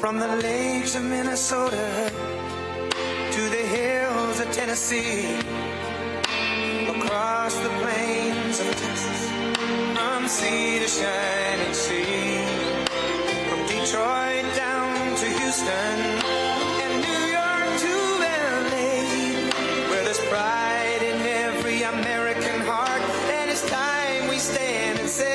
From the lakes of Minnesota to the hills of Tennessee, across the plains of Texas, from sea to shining sea, from Detroit down to Houston and New York to LA, where there's pride in every American heart, and it's time we stand and say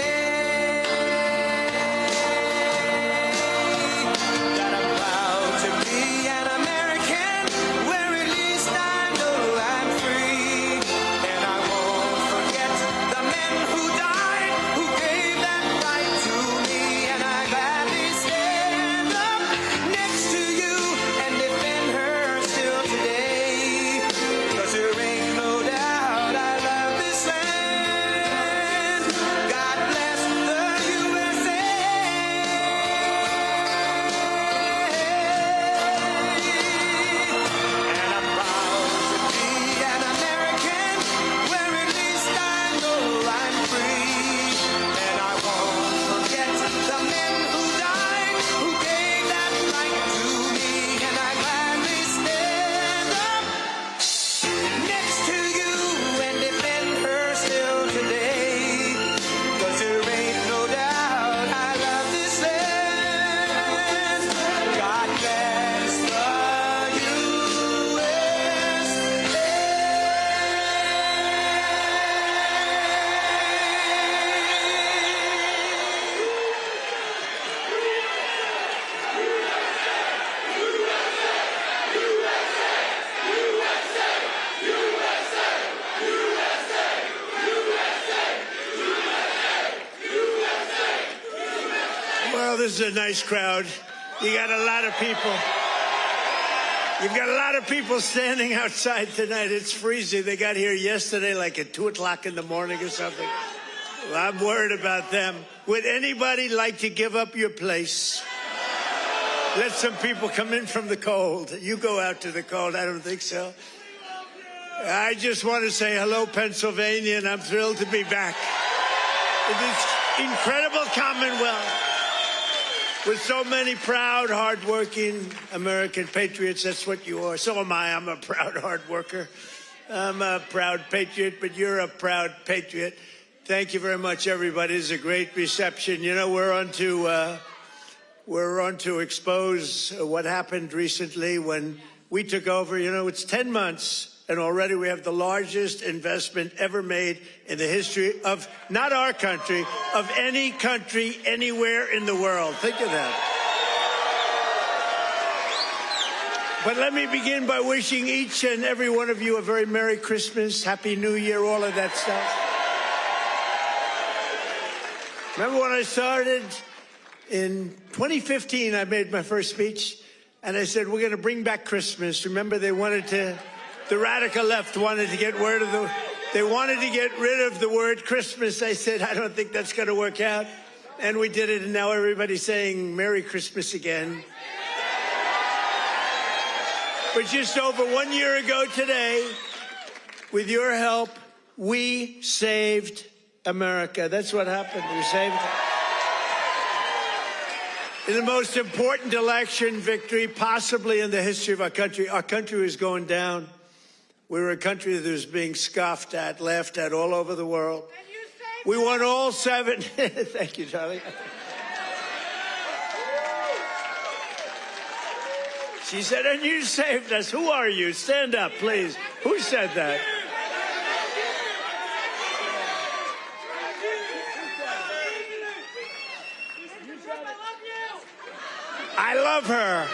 This is a nice crowd. You got a lot of people. You've got a lot of people standing outside tonight. It's freezing. They got here yesterday like at 2 o'clock in the morning or something. Well, I'm worried about them. Would anybody like to give up your place? Let some people come in from the cold. You go out to the cold. I don't think so. I just want to say hello, Pennsylvania, and I'm thrilled to be back in this incredible Commonwealth with so many proud, hardworking American patriots. That's what you are. So am I. I'm a proud, hard worker. I'm a proud patriot, but you're a proud patriot. Thank you very much, everybody. It's a great reception. You know, we're on to expose what happened recently when we took over. You know, it's 10 months. And already we have the largest investment ever made in the history of, not our country, of any country anywhere in the world. Think of that. But let me begin by wishing each and every one of you a very Merry Christmas, Happy New Year, all of that stuff. Remember when I started in 2015, I made my first speech, and I said, we're going to bring back Christmas. Remember, the radical left wanted to get rid of the word Christmas. I said, I don't think that's going to work out. And we did it, and now everybody's saying Merry Christmas again. But just over 1 year ago today, with your help, we saved America. That's what happened. We saved it. In the most important election victory possibly in the history of our country was going down. We were a country that was being scoffed at, laughed at all over the world. We won all 7. Thank you, Charlie. She said, and you saved us. Who are you? Stand up, please. Who said that? I love her.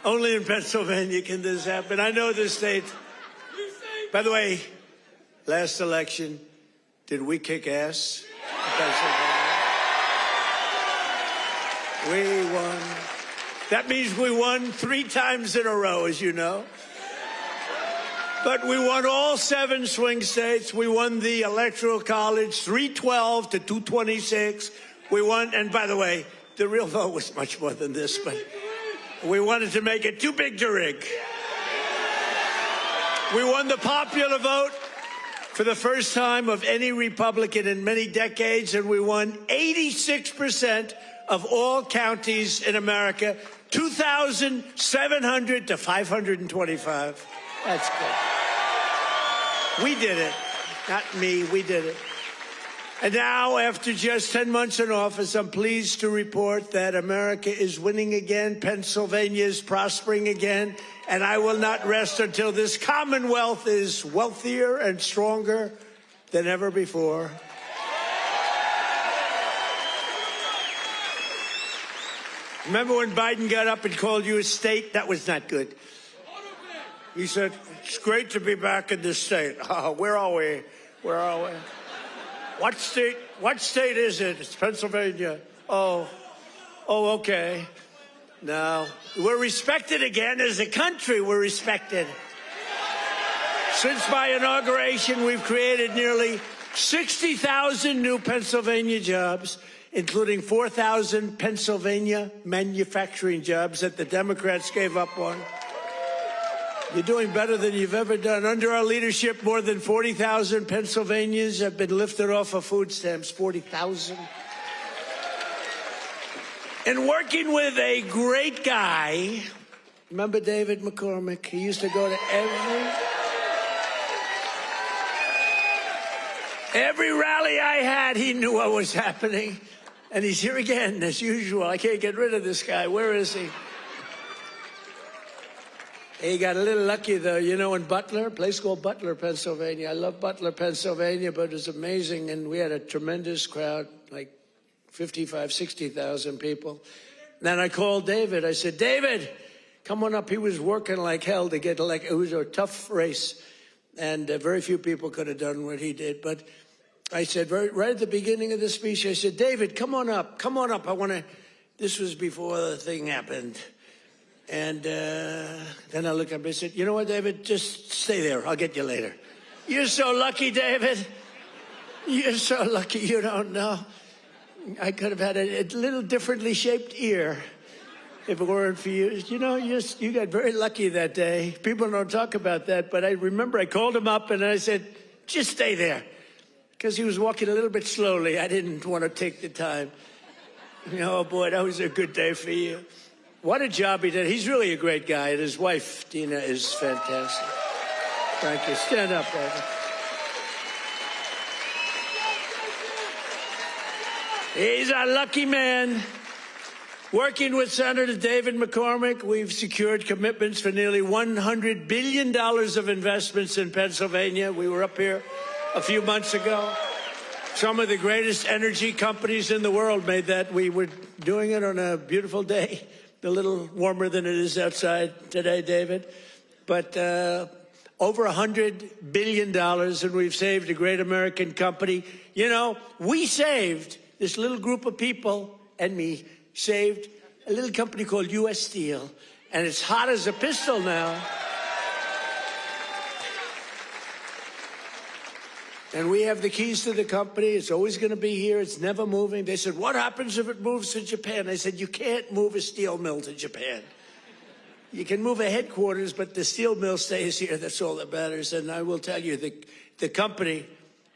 Only in Pennsylvania can this happen. I know this state. By the way, last election, did we kick ass? We won. That means we won 3 times in a row, as you know. But we won all 7 swing states. We won the Electoral College, 312 to 226. We won, and by the way, the real vote was much more than this, but we wanted to make it too big to rig. We won the popular vote for the first time of any Republican in many decades, and we won 86% of all counties in America, 2,700 to 525. That's good. We did it. Not me, we did it. And now, after just 10 months in office, I'm pleased to report that America is winning again, Pennsylvania is prospering again, and I will not rest until this Commonwealth is wealthier and stronger than ever before. Remember when Biden got up and called you a state? That was not good. He said, it's great to be back in this state. Oh, where are we? Where are we? What state is it? It's Pennsylvania. Oh, okay. Now, we're respected again as a country. We're respected. Since my inauguration, we've created nearly 60,000 new Pennsylvania jobs, including 4,000 Pennsylvania manufacturing jobs that the Democrats gave up on. You're doing better than you've ever done. Under our leadership, more than 40,000 Pennsylvanians have been lifted off of food stamps. 40,000. And working with a great guy, remember David McCormack? He used to go to every rally I had. He knew what was happening. And he's here again, as usual. I can't get rid of this guy. Where is he? He got a little lucky, though, you know, in Butler, a place called Butler, Pennsylvania. I love Butler, Pennsylvania, but it was amazing. And we had a tremendous crowd, like 55, 60,000 people. And then I called David. I said, David, come on up. He was working like hell to get elected. It was a tough race. And very few people could have done what he did. But I said, right at the beginning of the speech, I said, David, come on up. Come on up. I want to, this was before the thing happened. And then I looked up and I said, you know what, David, just stay there. I'll get you later. You're so lucky, David. You're so lucky you don't know. I could have had a little differently shaped ear if it weren't for you. You know, you got very lucky that day. People don't talk about that, but I remember I called him up and I said, just stay there. Because he was walking a little bit slowly. I didn't want to take the time. Oh, boy, that was a good day for you. What a job he did. He's really a great guy, and his wife, Dina, is fantastic. Thank you. Stand up, brother. He's a lucky man. Working with Senator David McCormack, we've secured commitments for nearly $100 billion of investments in Pennsylvania. We were up here a few months ago. Some of the greatest energy companies in the world made that. We were doing it on a beautiful day. A little warmer than it is outside today, David. But over $100 billion, and we've saved a great American company. You know, we saved, this little group of people and me, saved a little company called U.S. Steel. And it's hot as a pistol now. And we have the keys to the company. It's always going to be here. It's never moving. They said, what happens if it moves to Japan? I said, you can't move a steel mill to Japan. You can move a headquarters, but the steel mill stays here. That's all that matters. And I will tell you, the company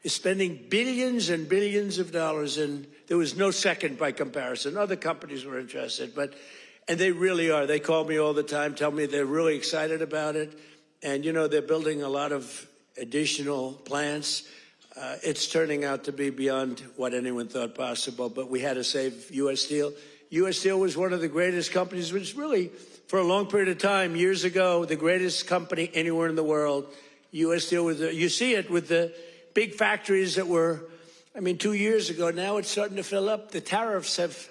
is spending billions and billions of dollars, and there was no second by comparison. Other companies were interested, and they really are. They call me all the time, tell me they're really excited about it. And, you know, they're building a lot of additional plants. It's turning out to be beyond what anyone thought possible, but we had to save U.S. Steel. U.S. Steel was one of the greatest companies, which really, for a long period of time, years ago, the greatest company anywhere in the world. U.S. Steel was, you see it with the big factories that were, 2 years ago. Now it's starting to fill up. The tariffs have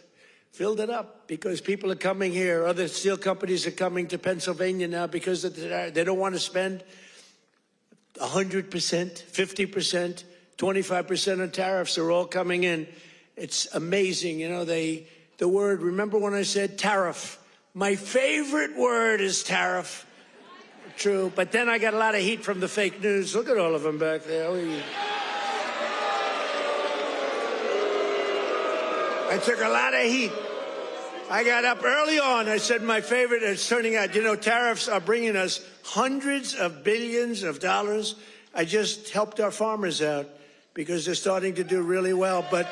filled it up because people are coming here. Other steel companies are coming to Pennsylvania now because of they don't want to spend 100%, 50%, 25% on tariffs are all coming in. It's amazing. You know, the word, remember when I said tariff? My favorite word is tariff. True. But then I got a lot of heat from the fake news. Look at all of them back there. I took a lot of heat. I got up early on. I said my favorite is turning out, you know, tariffs are bringing us hundreds of billions of dollars. I just helped our farmers out because they're starting to do really well. But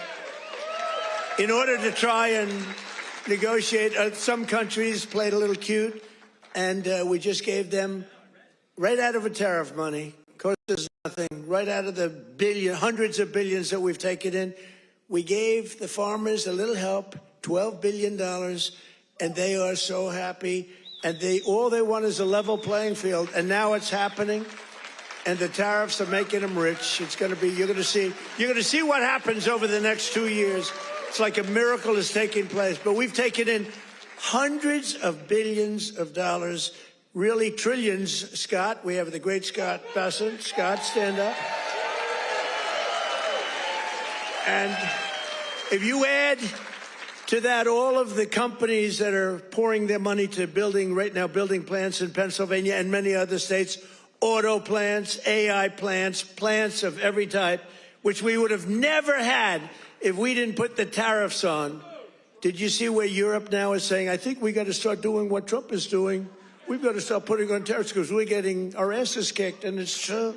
in order to try and negotiate, some countries played a little cute, and we just gave them, right out of a tariff money, cost us nothing, right out of the hundreds of billions that we've taken in, we gave the farmers a little help, $12 billion, and they are so happy. And all they want is a level playing field, and now it's happening. And the tariffs are making them rich. It's going to be, you're going to see what happens over the next 2 years. It's like a miracle is taking place. But we've taken in hundreds of billions of dollars, really trillions. Scott, we have the great Scott Bessent. Scott, stand up. And if you add to that all of the companies that are pouring their money to building plants in Pennsylvania and many other states, auto plants, AI plants, plants of every type, which we would have never had if we didn't put the tariffs on. Did you see where Europe now is saying, I think we got to start doing what Trump is doing. We've got to start putting on tariffs because we're getting our asses kicked, and it's true.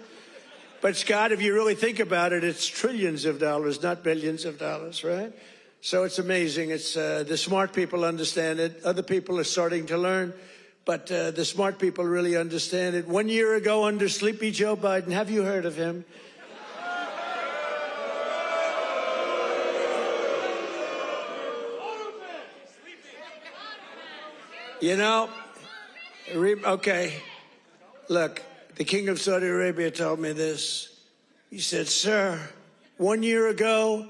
But Scott, if you really think about it, it's trillions of dollars, not billions of dollars, right? So it's amazing. It's the smart people understand it. Other people are starting to learn, but the smart people really understand it. 1 year ago, under Sleepy Joe Biden, have you heard of him? You know, okay, look, the King of Saudi Arabia told me this. He said, sir, 1 year ago,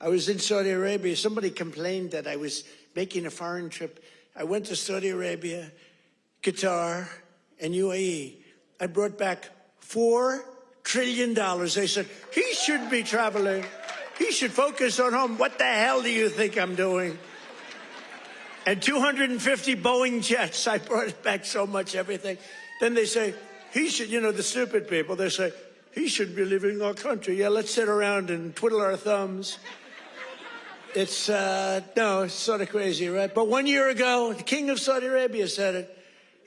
I was in Saudi Arabia. Somebody complained that I was making a foreign trip. I went to Saudi Arabia, Qatar, and UAE. I brought back $4 trillion. They said, he shouldn't be traveling. He should focus on home. What the hell do you think I'm doing? And 250 Boeing jets. I brought back so much everything. Then they say, he should, you know, the stupid people, they say, he should be leaving our country. Yeah, let's sit around and twiddle our thumbs. It's, no, it's sort of crazy, right? But 1 year ago, the King of Saudi Arabia said it.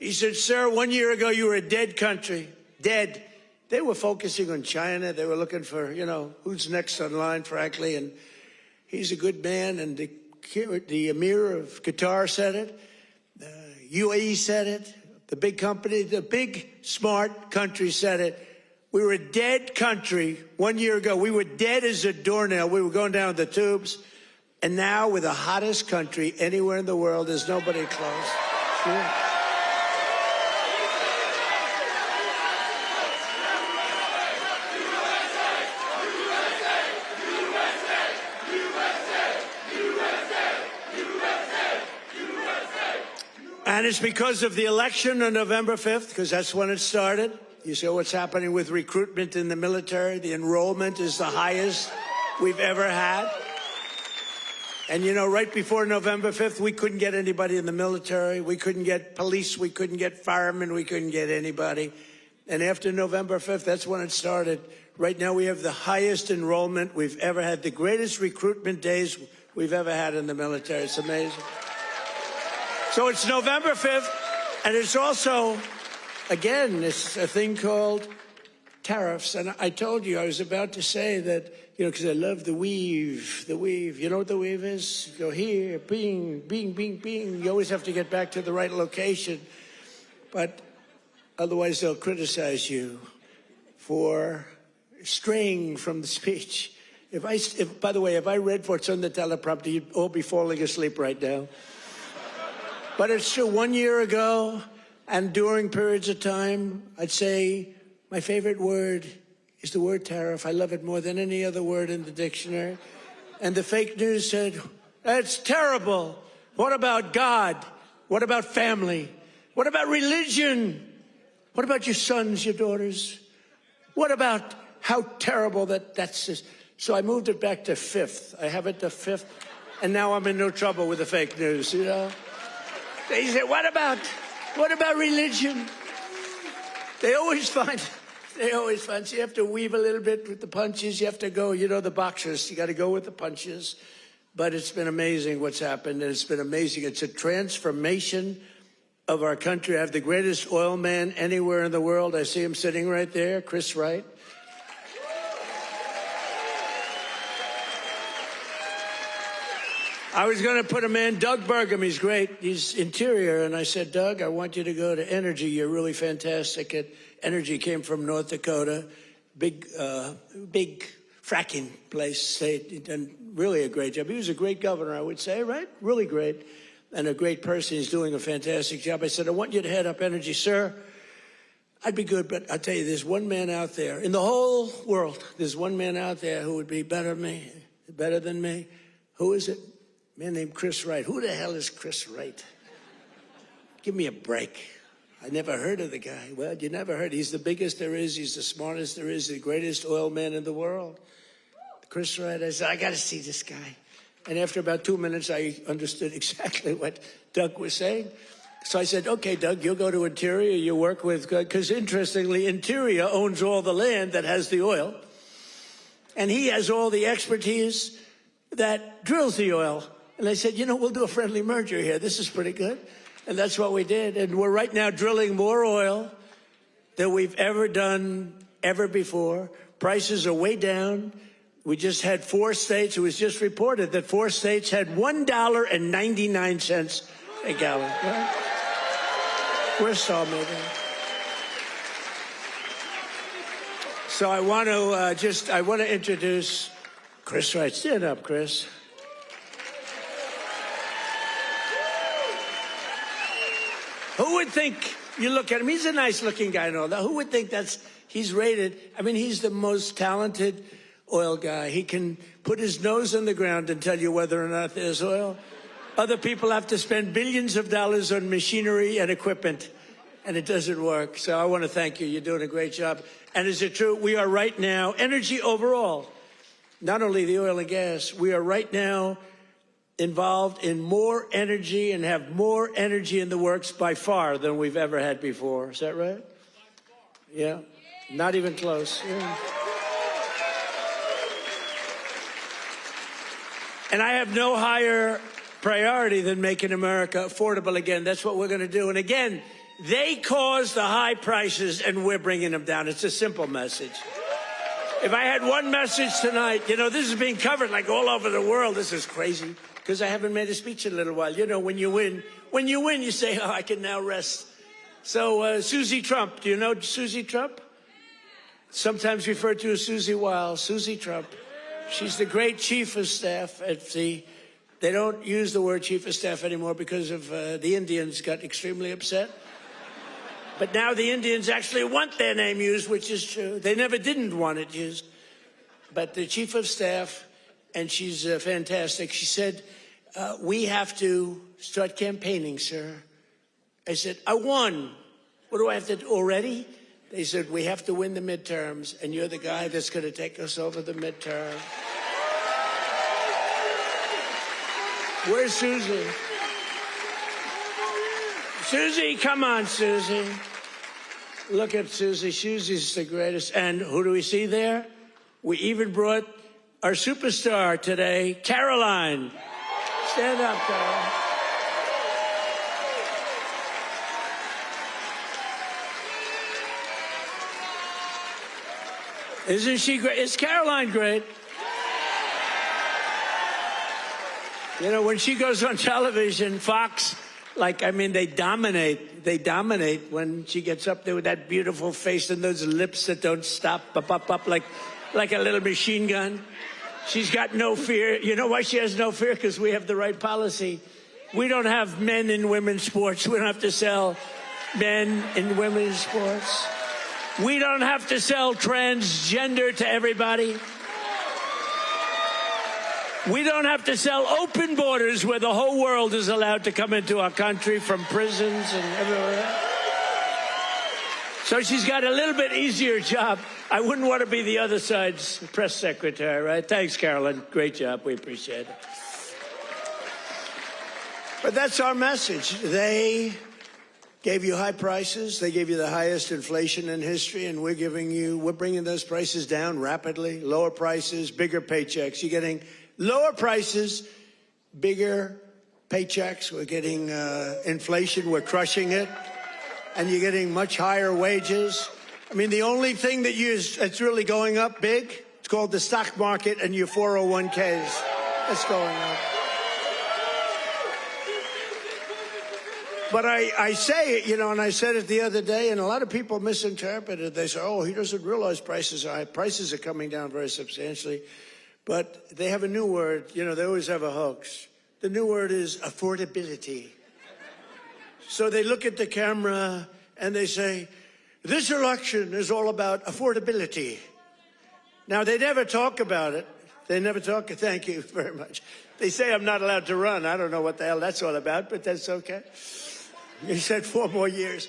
He said, sir, 1 year ago, you were a dead country. Dead. They were focusing on China. They were looking for, you know, who's next on line, frankly. And he's a good man. And the Emir of Qatar said it. UAE said it. The big company, the big, smart country said it. We were a dead country 1 year ago. We were dead as a doornail. We were going down the tubes. And now we're the hottest country anywhere in the world. There's nobody close. Sure. And it's because of the election on November 5th, because that's when it started. You see what's happening with recruitment in the military. The enrollment is the highest we've ever had. And, you know, right before November 5th, we couldn't get anybody in the military. We couldn't get police. We couldn't get firemen. We couldn't get anybody. And after November 5th, that's when it started. Right now, we have the highest enrollment we've ever had, the greatest recruitment days we've ever had in the military. It's amazing. So it's November 5th, and it's also, again, it's a thing called tariffs. And I told you, I was about to say that, you know, because I love the weave, the weave. You know what the weave is? You go here, bing, bing, bing, bing. You always have to get back to the right location. But otherwise, they'll criticize you for straying from the speech. By the way, if I read what's on the teleprompter, you'd all be falling asleep right now. But it's true, 1 year ago, and during periods of time, I'd say my favorite word is the word tariff. I love it more than any other word in the dictionary. And the fake news said, that's terrible. What about God? What about family? What about religion? What about your sons, your daughters? What about how terrible that's this? So I moved it back to fifth. I have it to fifth. And now I'm in no trouble with the fake news, you know? They say, what about religion? They always find, so you have to weave a little bit with the punches. You have to go, you know, the boxers, you got to go with the punches. But it's been amazing what's happened, and it's been amazing. It's a transformation of our country. I have the greatest oil man anywhere in the world. I see him sitting right there, Chris Wright. I was going to put him in, Doug Burgum. He's great. He's interior. And I said, Doug, I want you to go to energy. You're really fantastic at energy. Came from North Dakota. Big fracking place. State. Done really a great job. He was a great governor, I would say, right? Really great. And a great person. He's doing a fantastic job. I said, I want you to head up energy, sir. I'd be good, but I'll tell you, there's one man out there in the whole world. There's one man out there who would be better than me. Who is it? A man named Chris Wright. Who the hell is Chris Wright? Give me a break. I never heard of the guy. Well, you never heard. He's the biggest there is. He's the smartest there is. The greatest oil man in the world. Chris Wright. I said, I got to see this guy. And after about 2 minutes, I understood exactly what Doug was saying. So I said, okay, Doug, you'll go to Interior. You work with, because interestingly, Interior owns all the land that has the oil. And he has all the expertise that drills the oil. And I said, you know, we'll do a friendly merger here. This is pretty good. And that's what we did. And we're right now drilling more oil than we've ever done ever before. Prices are way down. We just had 4 states. It was just reported that 4 states had $1.99 a gallon. Right? We're so moving. So I want to introduce Chris Wright. Stand up, Chris. Who would think, you look at him, he's a nice looking guy and all that. Who would think he's rated, I mean, he's the most talented oil guy. He can put his nose in the ground and tell you whether or not there's oil. Other people have to spend billions of dollars on machinery and equipment, and it doesn't work. So I want to thank you. You're doing a great job. And is it true? We are right now, energy overall, not only the oil and gas, we are right now involved in more energy and have more energy in the works by far than we've ever had before. Is that right? Yeah. Not even close. Yeah. And I have no higher priority than making America affordable again. That's what we're going to do. And again, they caused the high prices, and we're bringing them down. It's a simple message. If I had one message tonight, you know, this is being covered like all over the world. This is crazy because I haven't made a speech in a little while. You know, when you win, you say, oh, I can now rest. So Susie Trump, do you know Susie Trump? Sometimes referred to as Susie Wiles. Susie Trump. She's the great chief of staff at the, they don't use the word chief of staff anymore because of the Indians got extremely upset. But now the Indians actually want their name used, which is true. They never didn't want it used. But the chief of staff, and she's fantastic, she said, we have to start campaigning, sir. I said, I won. What do I have to do already? They said, we have to win the midterms, and you're the guy that's going to take us over the midterm. Where's Susie? Susie, come on, Susie. Look at Susie. Susie's the greatest. And who do we see there? We even brought our superstar today, Caroline. Stand up, Caroline. Isn't she great? Is Caroline great? You know, when she goes on television, Fox, like, I mean, they dominate. They dominate when she gets up there with that beautiful face and those lips that don't stop, up, like a little machine gun. She's got no fear. You know why she has no fear? Because we have the right policy. We don't have men in women's sports. We don't have to sell men in women's sports. We don't have to sell transgender to everybody. We don't have to sell open borders where the whole world is allowed to come into our country from prisons and everywhere. So she's got a little bit easier job. I wouldn't want to be the other side's press secretary, right? Thanks, Carolyn. Great job. We appreciate it. But that's our message. They gave you high prices. They gave you the highest inflation in history, and we're bringing those prices down rapidly. Lower prices, bigger paychecks. You're getting lower prices, bigger paychecks. We're getting inflation. We're crushing it. And you're getting much higher wages. I mean, the only thing that's really going up big, it's called the stock market and your 401ks. That's going up. But I say it, you know, and I said it the other day, and a lot of people misinterpret it. They say, oh, he doesn't realize prices are high. Prices are coming down very substantially. But they have a new word. You know, they always have a hoax. The new word is affordability. So they look at the camera and they say, this election is all about affordability. Now, they never talk about it. They never talk. Thank you very much. They say I'm not allowed to run. I don't know what the hell that's all about, but that's okay. He said 4 more years.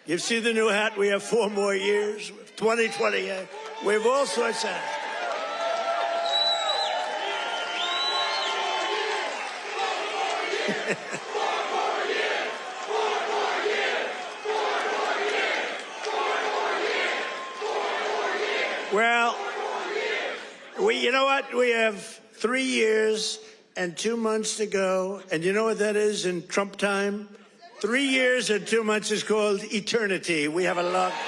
You see the new hat? We have 4 more years. 2028. We have all sorts of... Well, you know what? We have 3 years and 2 months to go. And you know what that is in Trump time? 3 years and 2 months is called eternity. We have a long time.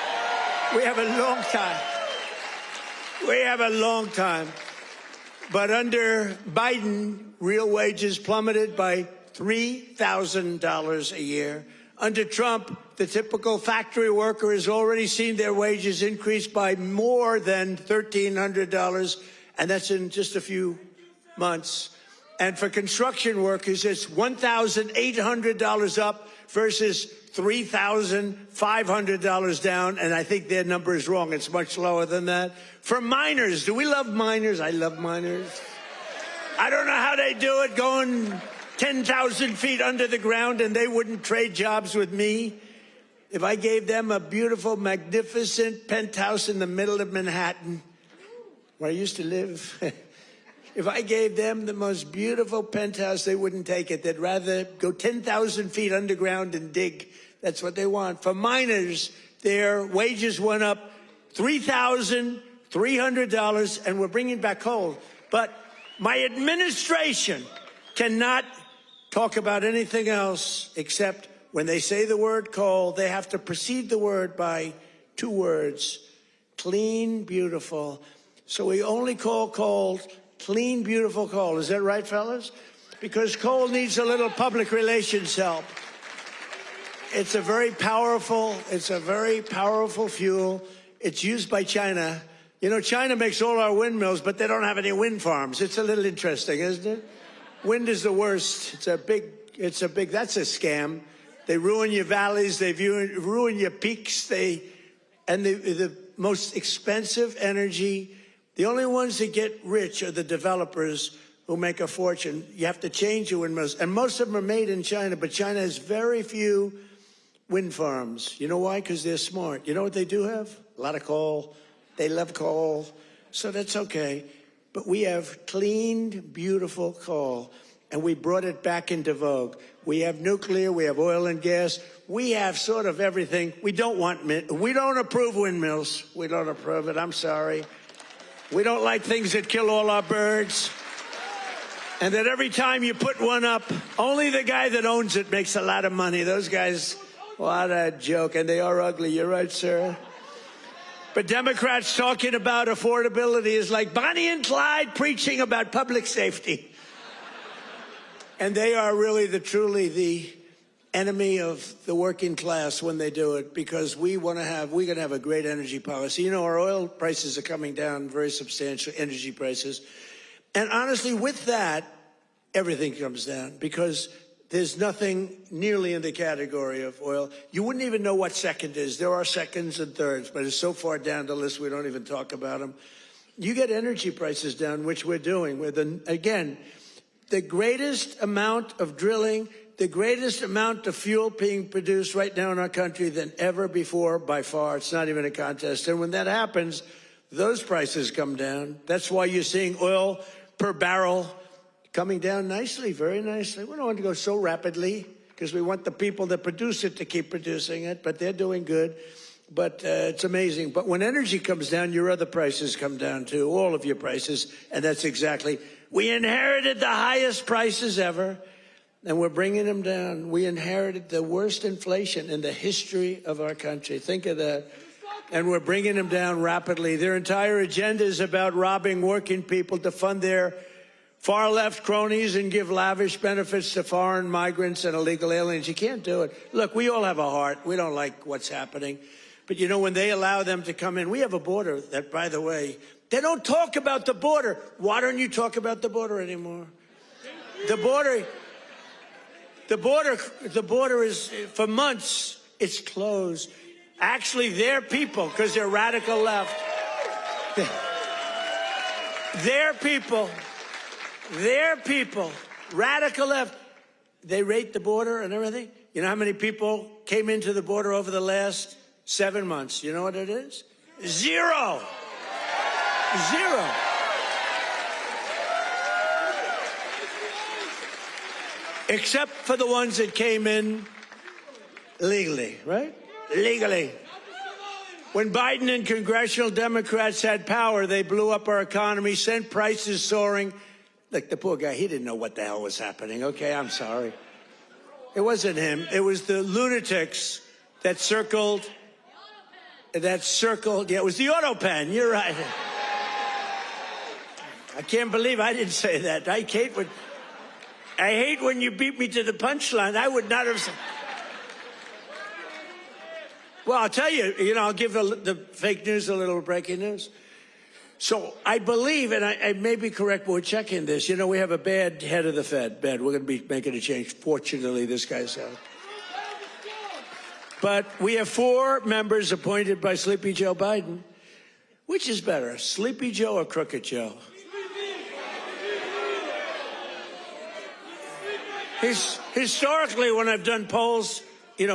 We have a long time. But under Biden, real wages plummeted by $3,000 a year. Under Trump, the typical factory worker has already seen their wages increase by more than $1,300, and that's in just a few months. And for construction workers, it's $1,800 up versus $3,500 down, and I think their number is wrong. It's much lower than that. For miners, do we love miners? I love miners. I don't know how they do it, going 10,000 feet under the ground, and they wouldn't trade jobs with me. If I gave them a beautiful, magnificent penthouse in the middle of Manhattan, where I used to live, if I gave them the most beautiful penthouse, they wouldn't take it. They'd rather go 10,000 feet underground and dig. That's what they want. For miners, their wages went up $3,300, and we're bringing back coal. But my administration cannot talk about anything else except when they say the word coal, they have to precede the word by 2 words: clean, beautiful. So we only call coal clean, beautiful coal. Is that right, fellas? Because coal needs a little public relations help. It's a very powerful fuel. It's used by China. You know, China makes all our windmills, but they don't have any wind farms. It's a little interesting, isn't it? Wind is the worst. That's a scam. They ruin your valleys. They ruin your peaks. The most expensive energy. The only ones that get rich are the developers who make a fortune. You have to change your windmills. And most of them are made in China, but China has very few wind farms. You know why? Because they're smart. You know what they do have? A lot of coal. They love coal. So that's okay. But we have clean, beautiful coal, and we brought it back into vogue. We have nuclear, we have oil and gas, we have sort of everything. We don't approve windmills. We don't approve it, I'm sorry. We don't like things that kill all our birds. And that every time you put one up, only the guy that owns it makes a lot of money. Those guys, what a joke. And they are ugly, you're right, sir. But Democrats talking about affordability is like Bonnie and Clyde preaching about public safety. And they are really truly the enemy of the working class when they do it, because we're going to have a great energy policy. You know, our oil prices are coming down very substantially, energy prices. And honestly, with that, everything comes down, because there's nothing nearly in the category of oil. You wouldn't even know what second is. There are seconds and thirds, but it's so far down the list we don't even talk about them. You get energy prices down, which we're doing. Again, the greatest amount of drilling, the greatest amount of fuel being produced right now in our country than ever before, by far. It's not even a contest. And when that happens, those prices come down. That's why you're seeing oil per barrel coming down nicely, very nicely. We don't want to go so rapidly because we want the people that produce it to keep producing it, but they're doing good. But it's amazing. But when energy comes down, your other prices come down too, all of your prices. And that's exactly, we inherited the highest prices ever. and we're bringing them down. We inherited the worst inflation in the history of our country. Think of that. And we're bringing them down rapidly. Their entire agenda is about robbing working people to fund their far-left cronies and give lavish benefits to foreign migrants and illegal aliens. You can't do it. Look, we all have a heart. We don't like what's happening. But, you know, when they allow them to come in, we have a border that, by the way, they don't talk about the border. Why don't you talk about the border anymore? The border is, for months, it's closed. Actually, their people, because they're radical left, their people, radical left, they rate the border and everything. You know how many people came into the border over the last 7 months? You know what it is? Zero. Zero. Except for the ones that came in legally, right? Legally. When Biden and congressional Democrats had power, they blew up our economy, sent prices soaring. Look, the poor guy, he didn't know what the hell was happening. Okay, I'm sorry. It wasn't him. It was the lunatics that circled. Yeah, it was the auto pen. You're right. I can't believe I didn't say that. I hate when you beat me to the punchline. I would not have said. Well, I'll tell you, I'll give the fake news a little breaking news. So I believe, and I may be correct, but we're checking this. We have a bad head of the Fed. Bad. We're going to be making a change. Fortunately, this guy's out. But we have 4 members appointed by Sleepy Joe Biden. Which is better, Sleepy Joe or Crooked Joe? Historically, when I've done polls,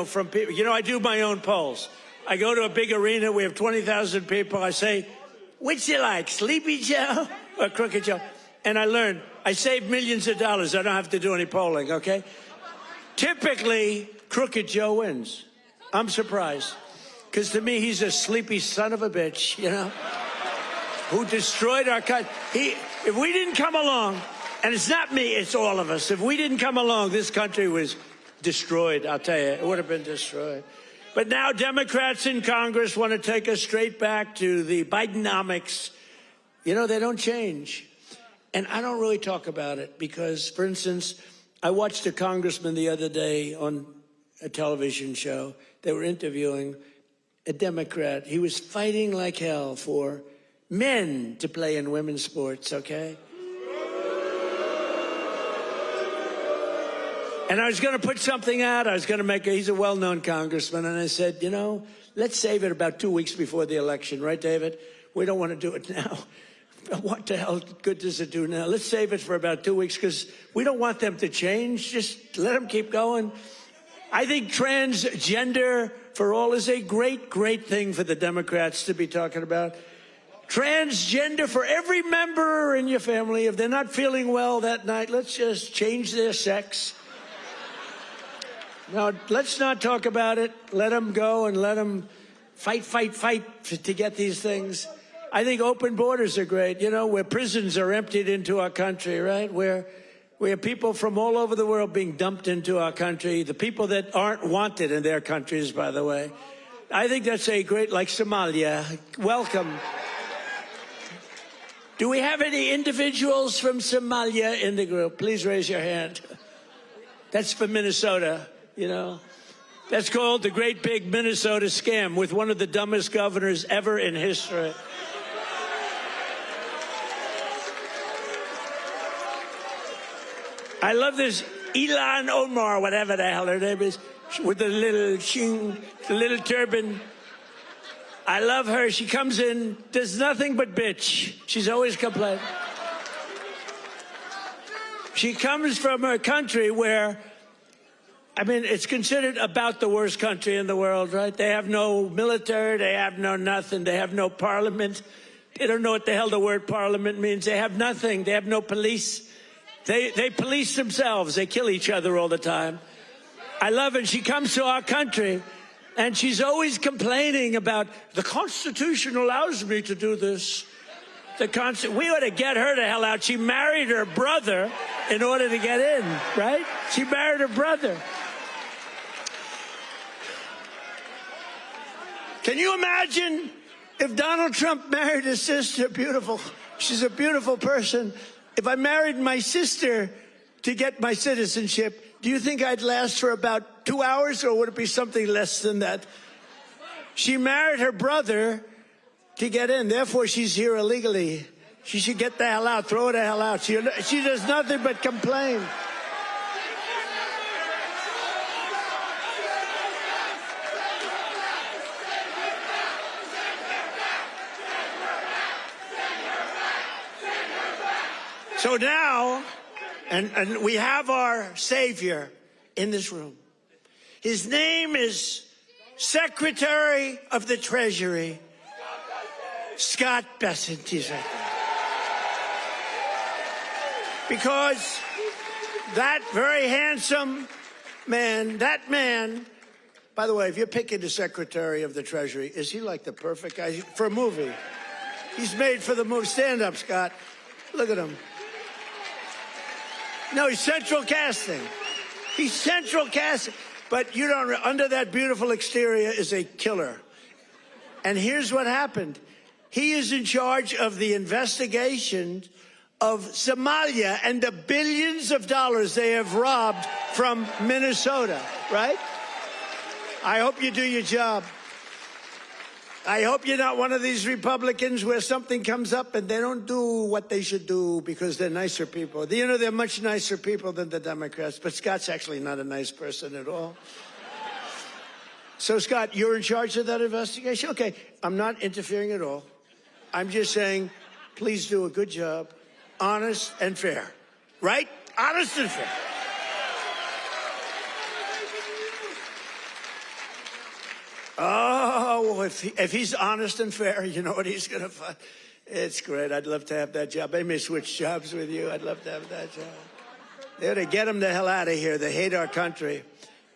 from people, I do my own polls. I go to a big arena. We have 20,000 people. I say, which you like, Sleepy Joe or Crooked Joe? And I learned, I save millions of dollars. I don't have to do any polling, okay? Typically, Crooked Joe wins. I'm surprised. Because to me, he's a sleepy son of a bitch, who destroyed our country. If we didn't come along, and it's not me, it's all of us. If we didn't come along, this country was destroyed, I'll tell you. It would have been destroyed. But now Democrats in Congress want to take us straight back to the Bidenomics. They don't change. And I don't really talk about it because, for instance, I watched a congressman the other day on a television show. They were interviewing a Democrat. He was fighting like hell for men to play in women's sports, okay? And I was going to put something out. I was going to he's a well-known congressman. And I said, let's save it about 2 weeks before the election. Right, David? We don't want to do it now. What the hell good does it do now? Let's save it for about 2 weeks because we don't want them to change. Just let them keep going. I think transgender for all is a great, great thing for the Democrats to be talking about. Transgender for every member in your family. If they're not feeling well that night, let's just change their sex. Now, let's not talk about it. Let them go and let them fight to get these things. I think open borders are great. Where prisons are emptied into our country, right? Where we have people from all over the world being dumped into our country. The people that aren't wanted in their countries, by the way. I think that's a great, like Somalia. Welcome. Do we have any individuals from Somalia in the group? Please raise your hand. That's for Minnesota. That's called the Great Big Minnesota Scam with one of the dumbest governors ever in history. I love this Ilan Omar, whatever the hell her name is, with the little turban. I love her. She comes in, does nothing but bitch. She's always complaining. She comes from a country where, it's considered about the worst country in the world, right? They have no military. They have no nothing. They have no parliament. They don't know what the hell the word parliament means. They have nothing. They have no police. They police themselves. They kill each other all the time. I love it. She comes to our country, and she's always complaining about the Constitution allows me to do this. We ought to get her the hell out. She married her brother in order to get in, right? She married her brother. Can you imagine if Donald Trump married his sister? Beautiful. She's a beautiful person. If I married my sister to get my citizenship, do you think I'd last for about 2 hours, or would it be something less than that? She married her brother to get in. Therefore, she's here illegally. She should get the hell out. Throw her the hell out. She does nothing but complain. So now, and we have our Savior in this room. His name is Secretary of the Treasury, Scott Bessent. He's right there. Because that very handsome man, by the way, if you're picking the Secretary of the Treasury, is he like the perfect guy for a movie? He's made for the movie. Stand up, Scott. Look at him. No, he's central casting. He's central casting. But you don't, under that beautiful exterior is a killer. And here's what happened. He is in charge of the investigation of Somalia and the billions of dollars they have robbed from Minnesota, right? I hope you do your job. I hope you're not one of these Republicans where something comes up and they don't do what they should do because they're nicer people. You know, they're much nicer people than the Democrats, but Scott's actually not a nice person at all. So, Scott, you're in charge of that investigation? Okay, I'm not interfering at all. I'm just saying, please do a good job, honest and fair, right? Honest and fair. Oh, if he's honest and fair, you know what he's going to find? It's great. I'd love to have that job. They may switch jobs with you. I'd love to have that job. They ought to get him the hell out of here. They hate our country.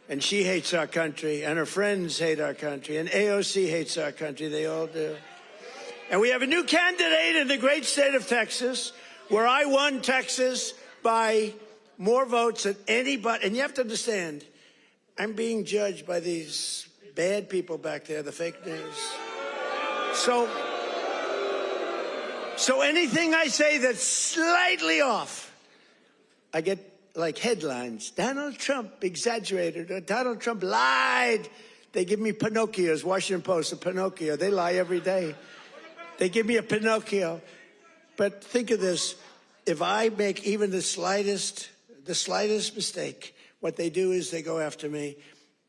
And she hates our country. And her friends hate our country. And AOC hates our country. They all do. And we have a new candidate in the great state of Texas, where I won Texas by more votes than anybody. And you have to understand, I'm being judged by these bad people back there, the fake news. So anything I say that's slightly off, I get like headlines. Donald Trump exaggerated, or Donald Trump lied. They give me Pinocchios, Washington Post, a Pinocchio. They lie every day. They give me a Pinocchio. But think of this. If I make even the slightest mistake, what they do is they go after me.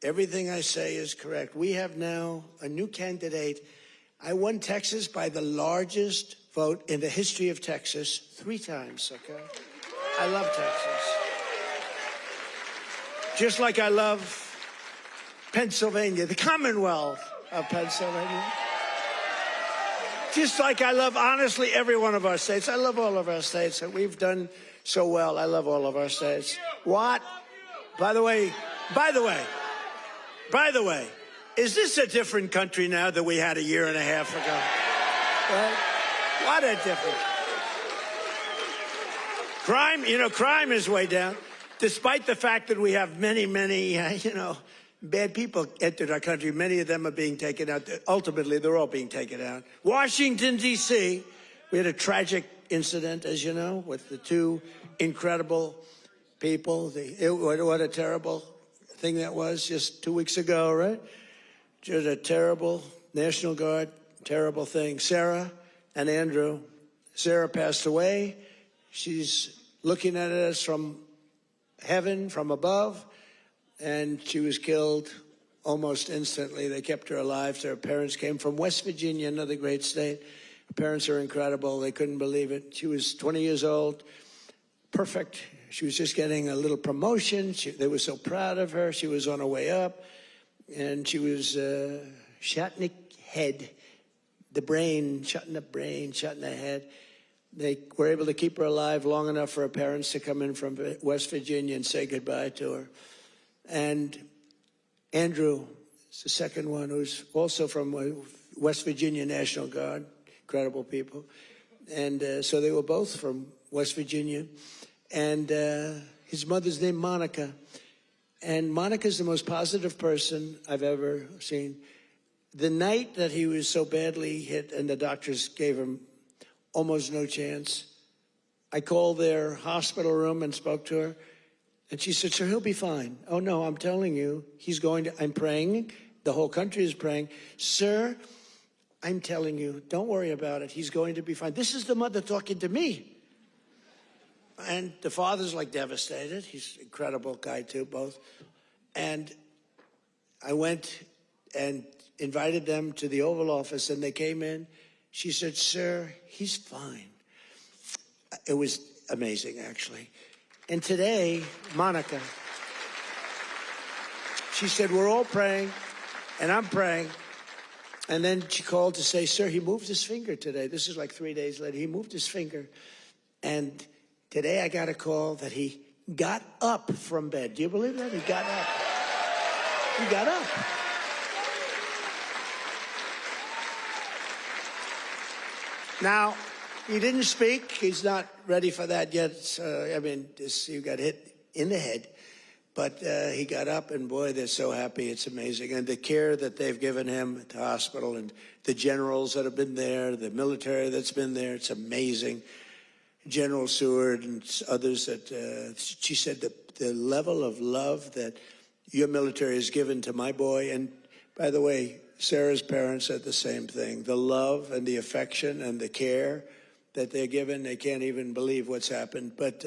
Everything I say is correct. We have now a new candidate. I won Texas by the largest vote in the history of Texas 3 times, okay? I love Texas. Just like I love Pennsylvania, the Commonwealth of Pennsylvania. Just like I love, honestly, every one of our states. I love all of our states, and we've done so well. I love all of our states. What? By the way, is this a different country now than we had a year and a half ago? Right? What a difference. Crime is way down, despite the fact that we have many, bad people entered our country. Many of them are being taken out. Ultimately, they're all being taken out. Washington, D.C., we had a tragic incident, as you know, with the 2 incredible people. What a terrible thing that was just 2 weeks ago, right? Just a terrible National Guard, terrible thing. Sarah and Andrew. Sarah passed away. She's looking at us from heaven, from above, and she was killed almost instantly. They kept her alive. Her parents came from West Virginia, another great state. Her parents are incredible. They couldn't believe it. She was 20 years old, perfect. She was just getting a little promotion. They were so proud of her. She was on her way up, and she was shot in the head, the brain, shot in the head. They were able to keep her alive long enough for her parents to come in from West Virginia and say goodbye to her. And Andrew is the second one, who's also from West Virginia National Guard, incredible people. And so they were both from West Virginia. And his mother's named Monica. And Monica's the most positive person I've ever seen. The night that he was so badly hit and the doctors gave him almost no chance, I called their hospital room and spoke to her. And she said, sir, he'll be fine. Oh, no, I'm telling you, he's going to, I'm praying. The whole country is praying. Sir, I'm telling you, don't worry about it. He's going to be fine. This is the mother talking to me. And the father's like devastated. He's an incredible guy too, both. And I went and invited them to the Oval Office, and they came in. She said, sir, he's fine. It was amazing, actually. And today, Monica, she said, we're all praying, and I'm praying. And then she called to say, sir, he moved his finger today. This is like 3 days later. He moved his finger. And today I got a call that he got up from bed. Do you believe that? He got up. He got up. Now, he didn't speak. He's not ready for that yet. I mean, he got hit in the head. But he got up, and boy, they're so happy. It's amazing. And the care that they've given him at the hospital, and the generals that have been there, the military that's been there, it's amazing. General Seward and others that she said the level of love that your military has given to my boy. And by the way, Sarah's parents said the same thing. The love and the affection and the care that they're given, they can't even believe what's happened. But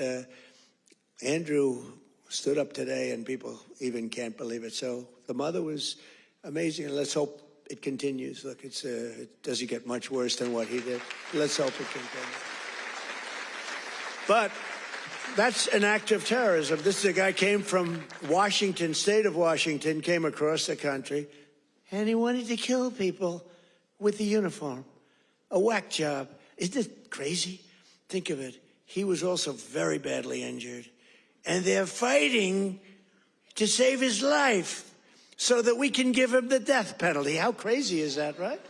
Andrew stood up today, and people even can't believe it. So the mother was amazing, and let's hope it continues. Look, it doesn't get much worse than what he did. Let's hope it continues. But that's an act of terrorism. This is a guy came from Washington, state of Washington, came across the country, and he wanted to kill people with the uniform. A whack job. Isn't it crazy? Think of it. He was also very badly injured. And they're fighting to save his life so that we can give him the death penalty. How crazy is that, right?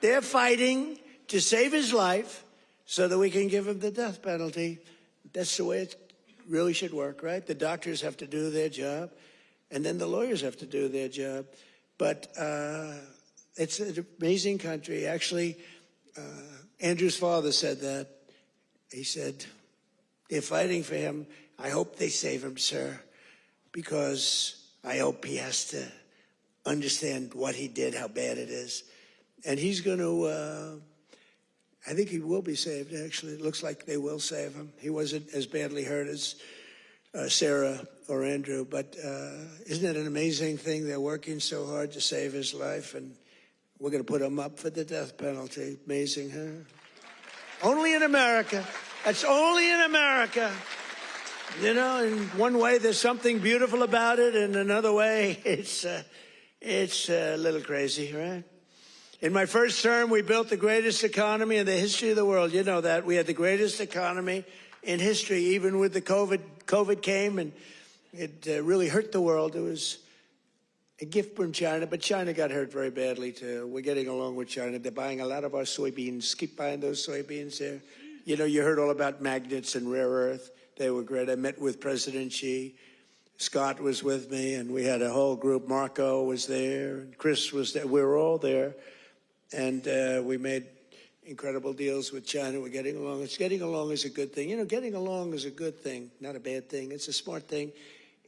They're fighting to save his life so that we can give him the death penalty. That's the way it really should work, right? The doctors have to do their job, and then the lawyers have to do their job. But it's an amazing country. Actually, Andrew's father said that. He said, they're fighting for him. I hope they save him, sir, because I hope he has to understand what he did, how bad it is. And he's going to, I think he will be saved, actually. It looks like they will save him. He wasn't as badly hurt as Sarah or Andrew, but isn't it an amazing thing? They're working so hard to save his life, and we're going to put him up for the death penalty. Amazing, huh? Only in America. That's only in America. You know, in one way, there's something beautiful about it. In another way, it's a little crazy, right? In my first term, we built the greatest economy in the history of the world. You know that. We had the greatest economy in history, even with the COVID. COVID came, and it really hurt the world. It was a gift from China, but China got hurt very badly, too. We're getting along with China. They're buying a lot of our soybeans. Keep buying those soybeans there. You know, you heard all about magnets and rare earth. They were great. I met with President Xi. Scott was with me, and we had a whole group. Marco was there, and Chris was there. We were all there, and we made incredible deals with China. We're getting along. Getting along is a good thing. You know, getting along is a good thing, not a bad thing. It's a smart thing,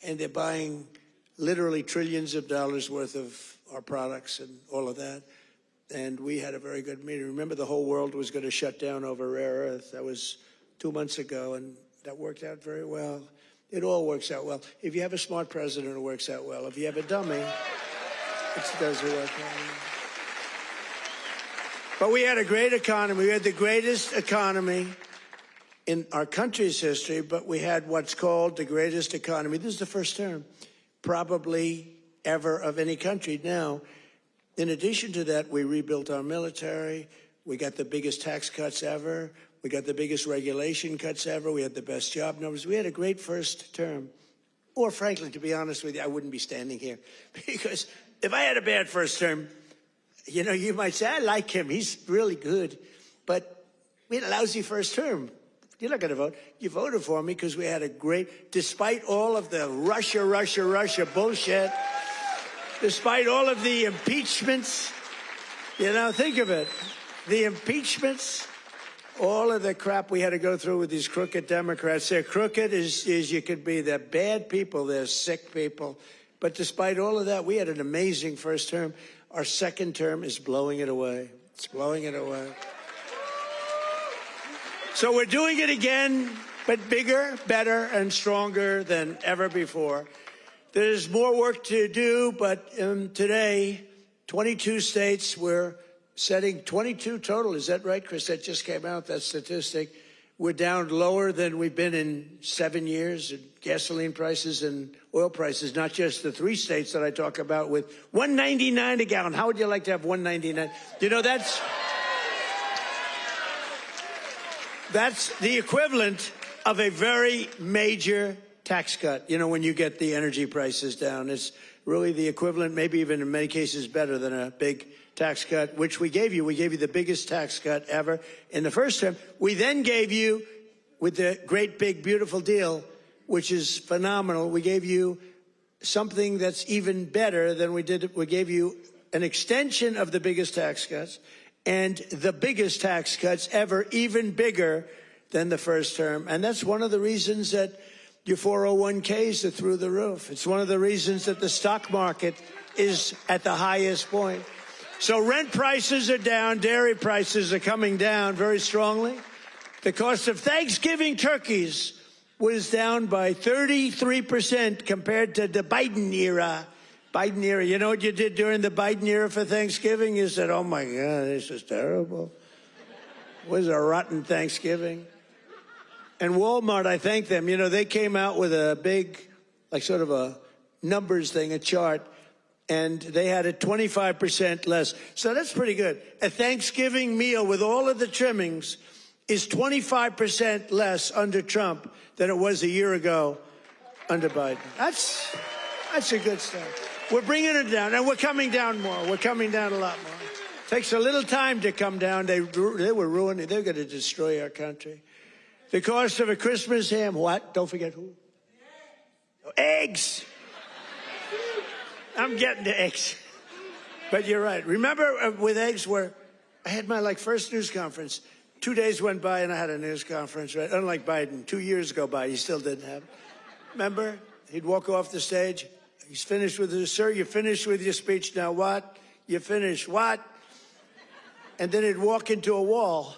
and they're buying literally trillions of dollars worth of our products and all of that. And we had a very good meeting. Remember, the whole world was going to shut down over rare earth. That was 2 months ago, and that worked out very well. It all works out well. If you have a smart president, it works out well. If you have a dummy, it doesn't work out. But we had a great economy. We had the greatest economy in our country's history, but we had what's called the greatest economy. This is the first term, probably ever, of any country. Now, in addition to that, we rebuilt our military. We got the biggest tax cuts ever. We got the biggest regulation cuts ever. We had the best job numbers. We had a great first term. Or frankly, to be honest with you, I wouldn't be standing here. Because if I had a bad first term, you know, you might say, I like him. He's really good. But We had a lousy first term. You're not going to vote. You voted for me because we had a great, despite all of the Russia bullshit, despite all of the impeachments, think of it. The impeachments, all of the crap we had to go through with these crooked Democrats. They're crooked as you could be. They're bad people. They're sick people. But despite all of that, we had an amazing first term. Our second term is blowing it away. It's blowing it away. So we're doing it again, but bigger, better, and stronger than ever before. There's more work to do, but today, 22 states, we're setting 22 total. Is that right, Chris? That just came out, that statistic. We're down lower than we've been in 7 years in gasoline prices and oil prices, not just the 3 states that I talk about with $1.99 a gallon. How would you like to have $1.99? That's the equivalent of a very major tax cut. When you get the energy prices down, it's really the equivalent, maybe even in many cases better than a big tax cut, which we gave you. We gave you the biggest tax cut ever in the first term. We then gave you, with the great big beautiful deal, which is phenomenal, we gave you something that's even better than we did. We gave you an extension of the biggest tax cuts and the biggest tax cuts ever, even bigger than the first term. And that's one of the reasons that your 401ks are through the roof. It's one of the reasons that the stock market is at the highest point. So rent prices are down, dairy prices are coming down very strongly. The cost of Thanksgiving turkeys was down by 33% compared to the Biden era. You know what you did during the Biden era for Thanksgiving? You said, oh, my God, this is terrible. It was a rotten Thanksgiving. And Walmart, I thank them. They came out with a big, sort of a numbers thing, a chart, and they had it 25% less. So that's pretty good. A Thanksgiving meal with all of the trimmings is 25% less under Trump than it was a year ago under Biden. That's a good start. We're bringing it down, and we're coming down more. We're coming down a lot more. Takes a little time to come down. They were ruining. They're going to destroy our country. The cost of a Christmas ham, what? Don't forget who? Eggs. I'm getting to eggs. But you're right. Remember with eggs where I had my first news conference. 2 days went by and I had a news conference, right? Unlike Biden, 2 years go by, he still didn't have it. Remember? He'd walk off the stage. He's finished with his, sir, you finished with your speech. Now what? You finished what? And then he'd walk into a wall.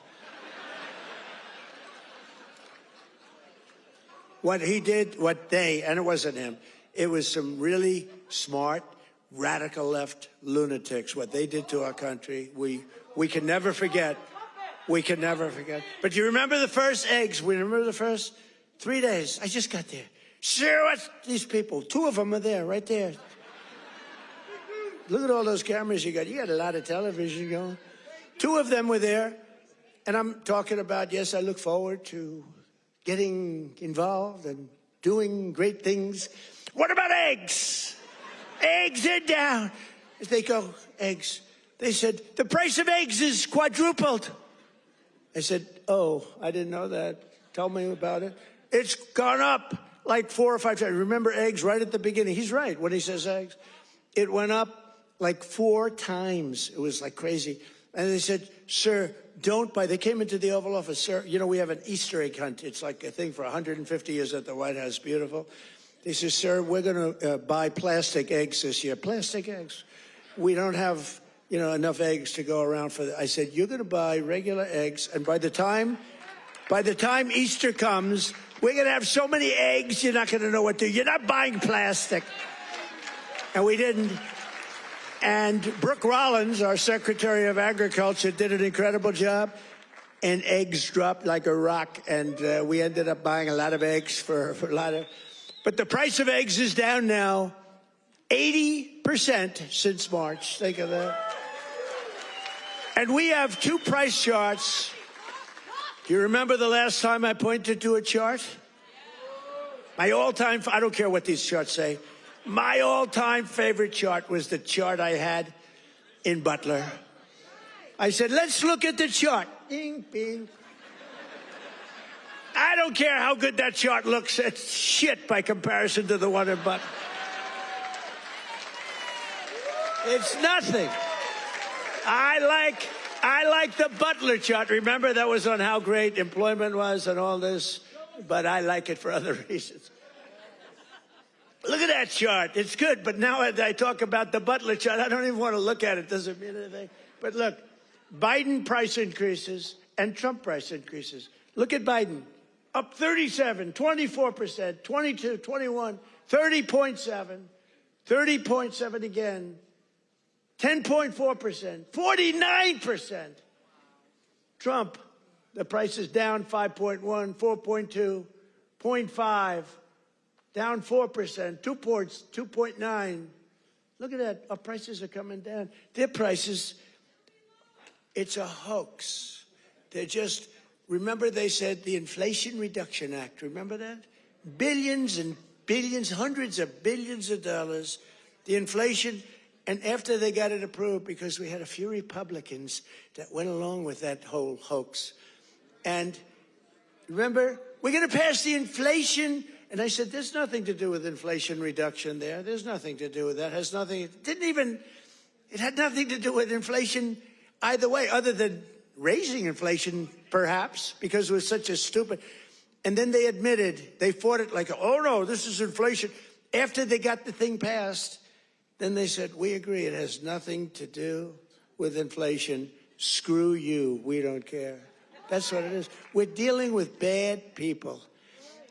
What he did, and it wasn't him, it was some really smart, radical left lunatics. What they did to our country, we can never forget. We can never forget. But you remember the first eggs? We remember the first 3 days. I just got there. Sure, what's these people? 2 of them are there, right there. Look at all those cameras you got. You got a lot of television going. 2 of them were there. And I'm talking about, yes, I look forward to getting involved and doing great things. What about eggs? Eggs are down. They go, eggs. They said, the price of eggs is quadrupled. I said, oh, I didn't know that. Tell me about it. It's gone up like 4 or 5 times. Remember eggs right at the beginning? He's right when he says eggs. It went up like 4 times. It was like crazy. And they said, sir, don't buy. They came into the Oval Office. Sir, we have an Easter egg hunt. It's like a thing for 150 years at the White House. Beautiful. They said, sir, we're going to buy plastic eggs this year. Plastic eggs. We don't have, enough eggs to go around for that. I said, you're going to buy regular eggs. And by the time Easter comes, we're going to have so many eggs, you're not going to know what to do. You're not buying plastic. And we didn't. And Brooke Rollins, our Secretary of Agriculture, did an incredible job. And eggs dropped like a rock. And we ended up buying a lot of eggs for a lot of. But the price of eggs is down now 80% since March. Think of that. And we have 2 price charts. Do you remember the last time I pointed to a chart? My all-time, I don't care what these charts say. My all-time favorite chart was the chart I had in Butler. I said, let's look at the chart. Bing, bing. I don't care how good that chart looks. It's shit by comparison to the one in Butler. It's nothing. I like the Butler chart. Remember, that was on how great employment was and all this, but I like it for other reasons. Look at that chart. It's good, but now as I talk about the Butler chart, I don't even want to look at it. Doesn't mean anything. But look, Biden price increases and Trump price increases. Look at Biden. Up 37, 24%, 22, 21, 30.7, 30.7 again, 10.4%, 49%. Trump, the price is down 5.1, 4.2, 0.5, down 4%, 2 points, 2.9. Look at that. Our prices are coming down. Their prices, it's a hoax. They're just, remember they said the Inflation Reduction Act. Remember that? Billions and billions, hundreds of billions of dollars. The inflation, and after they got it approved, because we had a few Republicans that went along with that whole hoax. And remember, we're going to pass the inflation. And I said, there's nothing to do with inflation reduction there. There's nothing to do with that. It has nothing, it had nothing to do with inflation either way, other than raising inflation, perhaps, because it was such a stupid. And then they admitted, they fought it like, oh no, this is inflation. After they got the thing passed, then they said, we agree, it has nothing to do with inflation. Screw you, we don't care. That's what it is. We're dealing with bad people.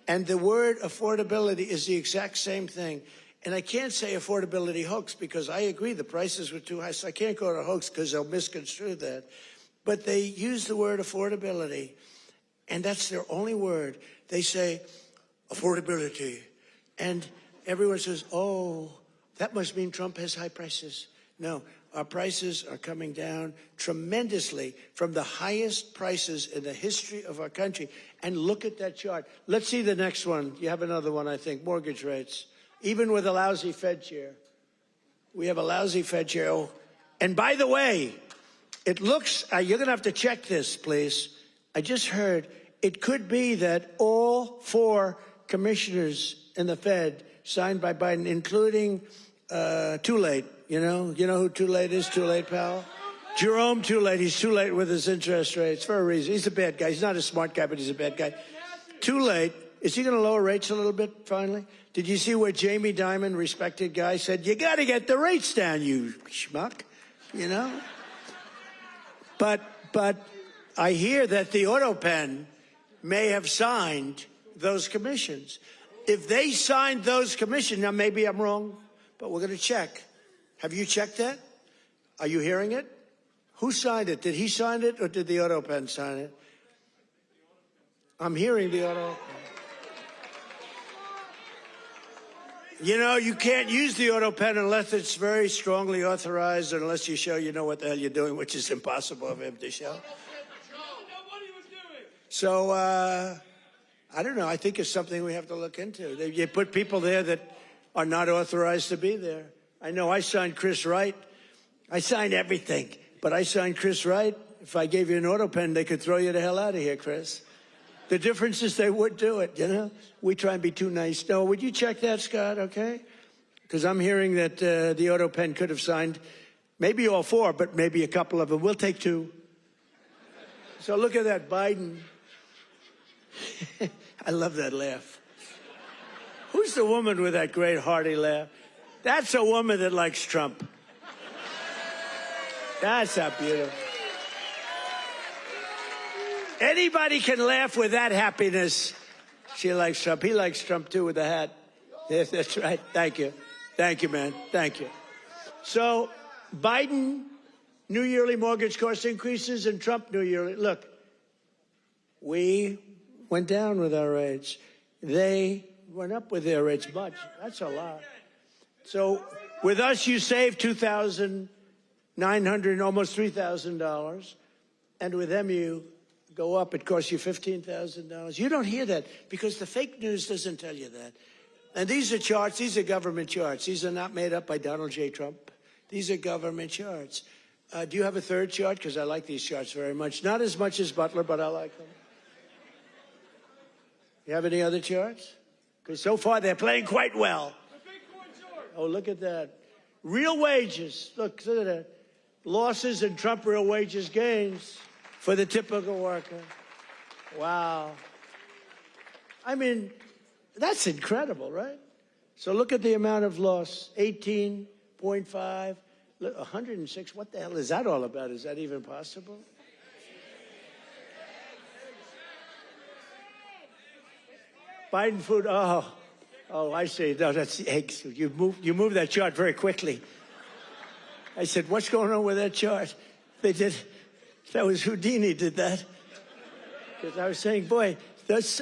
And the word affordability is the exact same thing. And I can't say affordability hoax because I agree the prices were too high, so I can't go to hoax because they'll misconstrue that. But they use the word affordability, and that's their only word. They say affordability, and everyone says, oh, that must mean Trump has high prices. No, our prices are coming down tremendously from the highest prices in the history of our country. And look at that chart. Let's see the next one. You have another one, I think, mortgage rates. Even with a lousy Fed chair. We have a lousy Fed chair. Oh, and by the way, it looks, you're going to have to check this, please. I just heard it could be that all 4 commissioners in the Fed signed by Biden, including Too Late. You know who Too Late is? Too Late, pal? Jerome Too Late. He's too late with his interest rates for a reason. He's a bad guy. He's not a smart guy, but he's a bad guy. Too Late. Is he going to lower rates a little bit finally? Did you see where Jamie Dimon, respected guy, said, you got to get the rates down, you schmuck, you know? But I hear that the auto pen may have signed those commissions. If they signed those commissions, now maybe I'm wrong, but we're going to check. Have you checked that? Are you hearing it? Who signed it? Did he sign it or did the auto pen sign it? I'm hearing the auto pen. You know, you can't use the auto pen unless it's very strongly authorized, unless you show you know what the hell you're doing, which is impossible of him to show. So, I don't know. I think it's something we have to look into. You put people there that are not authorized to be there. I know I signed Chris Wright. I signed everything, but I signed Chris Wright. If I gave you an auto pen, they could throw you the hell out of here, Chris. The difference is they would do it, you know? We try and be too nice. No, would you check that, Scott, okay? Because I'm hearing that the auto pen could have signed maybe all 4, but maybe a couple of them. We'll take 2. So look at that, Biden. I love that laugh. Who's the woman with that great hearty laugh? That's a woman that likes Trump. That's not beautiful. Anybody can laugh with that happiness. She likes Trump. He likes Trump, too, with the hat. Yes, that's right. Thank you. Thank you, man. Thank you. So Biden, new yearly mortgage cost increases, and Trump, new yearly. Look, we went down with our rates. They went up with their rates much. That's a lot. So with us, you save $2,900, almost $3,000. And with them, you go up. It costs you $15,000. You don't hear that because the fake news doesn't tell you that. And these are charts. These are government charts. These are not made up by Donald J. Trump. These are government charts. Do you have a third chart? Because I like these charts very much. Not as much as Butler, but I like them. You have any other charts? Because so far they're playing quite well. Oh, look at that. Real wages. Look at that. Losses and Trump real wages gains for the typical worker. Wow. I mean, that's incredible, right? So look at the amount of loss, 18.5, 106. What the hell is that all about? Is that even possible? Biden food, oh, I see. No, that's the eggs. You moved that chart very quickly. I said, what's going on with that chart? That was Houdini did that. Because I was saying, boy,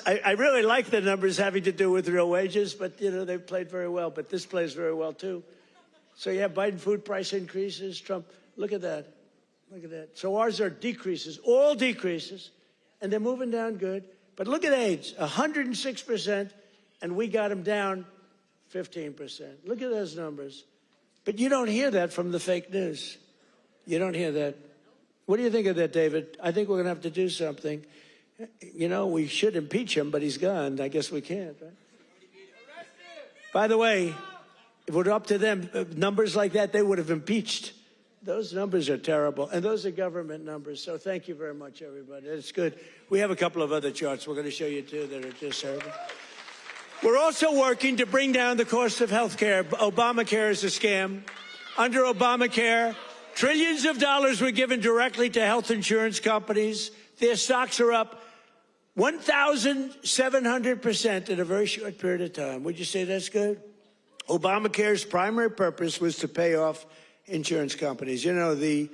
I really like the numbers having to do with real wages, but, they played very well. But this plays very well, too. So, yeah, Biden food price increases, Trump. Look at that. Look at that. So ours are decreases, all decreases, and they're moving down good. But look at AIDS, 106%, and we got them down 15%. Look at those numbers. But you don't hear that from the fake news. You don't hear that. What do you think of that, David? I think we're going to have to do something. We should impeach him, but he's gone. I guess we can't, right? By the way, if it were up to them, numbers like that, they would have impeached. Those numbers are terrible, and those are government numbers. So thank you very much, everybody. It's good. We have a couple of other charts we're going to show you, too, that are just terrible. We're also working to bring down the cost of health care. Obamacare is a scam. Under Obamacare, trillions of dollars were given directly to health insurance companies. Their stocks are up 1,700% in a very short period of time. Would you say that's good? Obamacare's primary purpose was to pay off insurance companies. The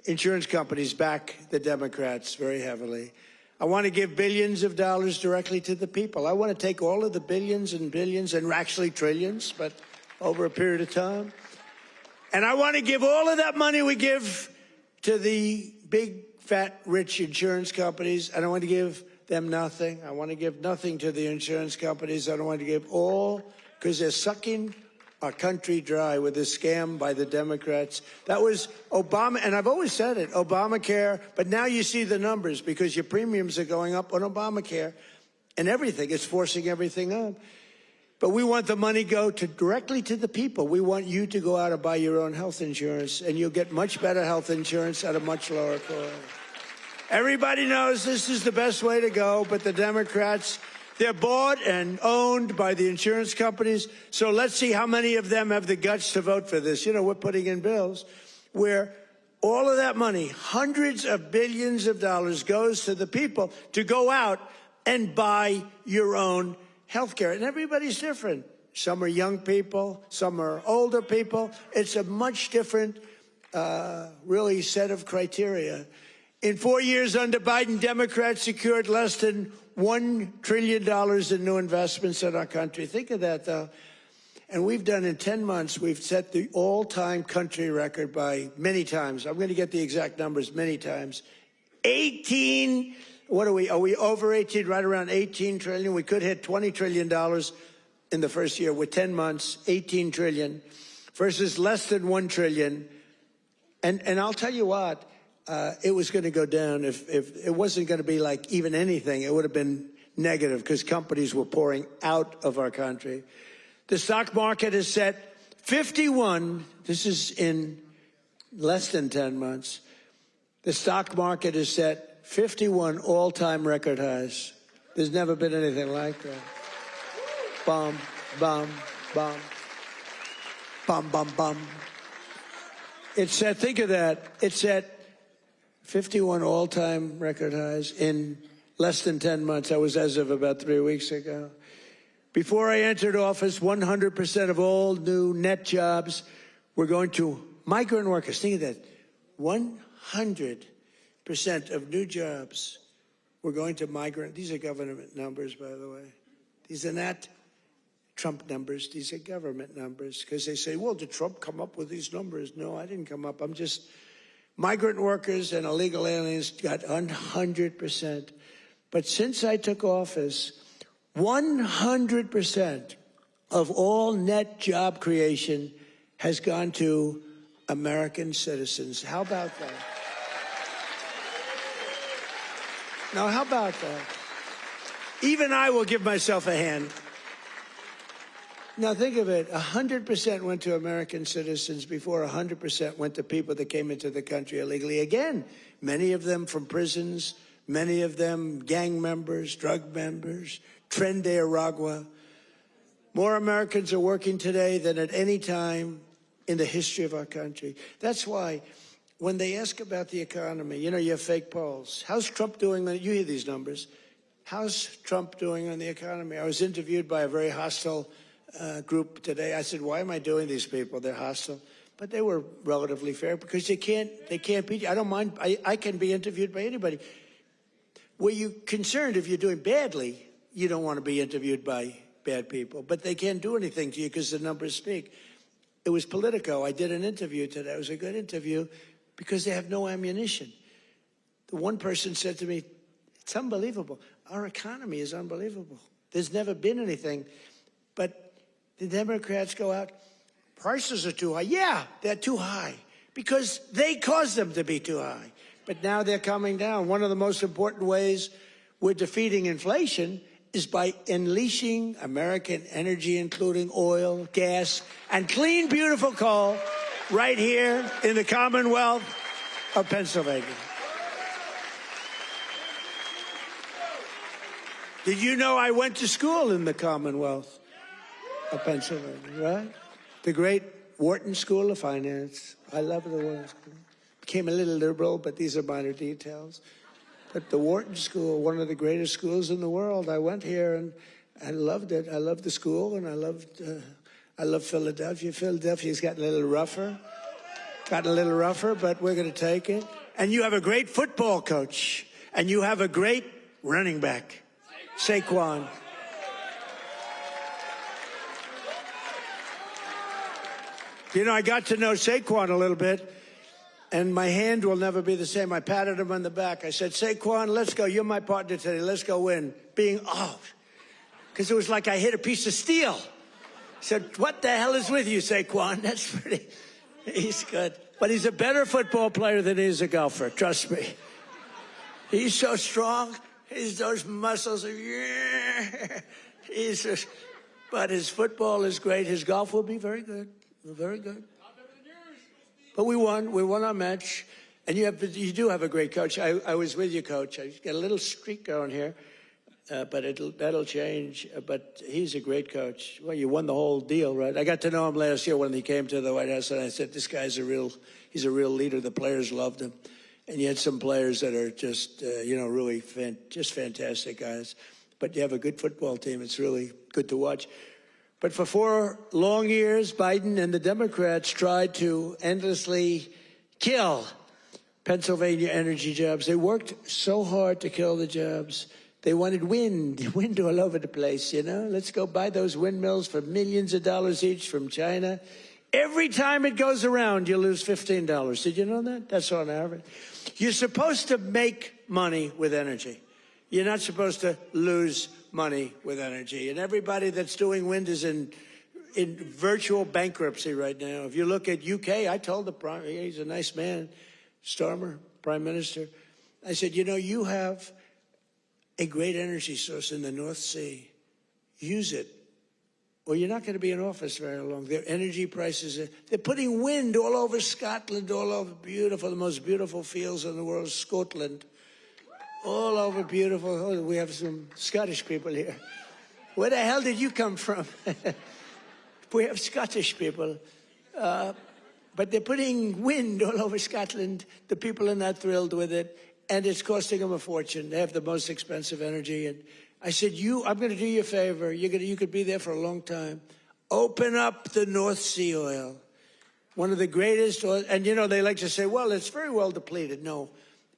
insurance companies back the Democrats very heavily. I want to give billions of dollars directly to the people. I want to take all of the billions and billions and actually trillions, but over a period of time. And I want to give all of that money we give to the big, fat, rich insurance companies. I don't want to give them nothing. I want to give nothing to the insurance companies. I don't want to give all, because they're sucking our country dry with this scam by the Democrats. That was Obama, and I've always said it, Obamacare, but now you see the numbers because your premiums are going up on Obamacare and everything. It's forcing everything up. But we want the money go directly to the people. We want you to go out and buy your own health insurance, and you'll get much better health insurance at a much lower cost. Everybody knows this is the best way to go, but the Democrats, they're bought and owned by the insurance companies. So let's see how many of them have the guts to vote for this. We're putting in bills where all of that money, hundreds of billions of dollars, goes to the people to go out and buy your own health care. And everybody's different. Some are young people, some are older people. It's a much different, really, set of criteria. In 4 years under Biden, Democrats secured less than $1 trillion in new investments in our country. Think of that, though. And we've done in 10 months, we've set the all-time country record by many times. I'm going to get the exact numbers many times. 18, what are we over 18, right around 18 trillion? We could hit $20 trillion in the first year with 10 months, 18 trillion versus less than 1 trillion. And I'll tell you what, it was going to go down. If it wasn't going to be like even anything, it would have been negative because companies were pouring out of our country. The stock market is set 51. This is in less than 10 months. The stock market is set 51 all-time record highs. There's never been anything like that. Bum, bum, bum. Bum, bum, bum. It's set, think of that. It's set 51 all-time record highs in less than 10 months. That was as of about 3 weeks ago. Before I entered office, 100% of all new net jobs were going to migrant workers. Think of that. 100% of new jobs were going to migrant. These are government numbers, by the way. These are not Trump numbers. These are government numbers. Because they say, well, did Trump come up with these numbers? No, I didn't come up. I'm just... Migrant workers and illegal aliens got 100%. But since I took office, 100% of all net job creation has gone to American citizens. How about that? Now, how about that? Even I will give myself a hand. Now think of it, 100% went to American citizens before 100% went to people that came into the country illegally. Again, many of them from prisons, many of them gang members, drug members, Tren de Aragua. More Americans are working today than at any time in the history of our country. That's why when they ask about the economy, you know, you have fake polls. How's Trump doing? You hear these numbers. How's Trump doing on the economy? I was interviewed by a very hostile group today. I said, why am I doing these people? They're hostile. But they were relatively fair because they can't be. I don't mind. I can be interviewed by anybody. Were you concerned if you're doing badly, you don't want to be interviewed by bad people. But they can't do anything to you because the numbers speak. It was Politico. I did an interview today. It was a good interview because they have no ammunition. The one person said to me, it's unbelievable. Our economy is unbelievable. There's never been anything. But the Democrats go out, prices are too high. Yeah, they're too high because they caused them to be too high. But now they're coming down. One of the most important ways we're defeating inflation is by unleashing American energy, including oil, gas, and clean, beautiful coal right here in the Commonwealth of Pennsylvania. Did you know I went to school in the Commonwealth of Pennsylvania, right? The great Wharton School of Finance. I love the Wharton School. Became a little liberal, but these are minor details. But the Wharton School, one of the greatest schools in the world. I went here and I loved it. I loved the school, and I love Philadelphia. Philadelphia's gotten a little rougher, but we're going to take it. And you have a great football coach, and you have a great running back, Saquon. You know, I got to know Saquon a little bit, and my hand will never be the same. I patted him on the back. I said, Saquon, let's go. You're my partner today. Let's go win. Being out. Because it was like I hit a piece of steel. I said, what the hell is with you, Saquon? That's pretty. He's good. But he's a better football player than he is a golfer. Trust me. He's so strong. Those muscles are, yeah. But his football is great. His golf will be very good. Very good. But we won. We won our match. And you do have a great coach. I was with you, Coach. I got a little streak going here, but that'll change. But he's a great coach. Well, you won the whole deal, right? I got to know him last year when he came to the White House, and I said, this guy's he's a real leader. The players loved him. And you had some players that are just, really just fantastic guys. But you have a good football team. It's really good to watch. But for 4 long years, Biden and the Democrats tried to endlessly kill Pennsylvania energy jobs. They worked so hard to kill the jobs. They wanted wind all over the place, you know. Let's go buy those windmills for millions of dollars each from China. Every time it goes around, you lose $15. Did you know that? That's on average. You're supposed to make money with energy. You're not supposed to lose money with energy. And everybody that's doing wind is in virtual bankruptcy right now. If you look at UK, I told he's a nice man, Starmer, Prime Minister. I said, you have a great energy source in the North Sea. Use it, or you're not going to be in office very long. Their energy prices, they're putting wind all over Scotland, all over the most beautiful fields in the world, Scotland. All over beautiful. Oh, we have some Scottish people here. Where the hell did you come from? We have Scottish people. But they're putting wind all over Scotland. The people are not thrilled with it. And it's costing them a fortune. They have the most expensive energy. And I said, I'm going to do you a favor. You could be there for a long time. Open up the North Sea oil. One of the greatest oil. And, they like to say, well, it's very well depleted. No.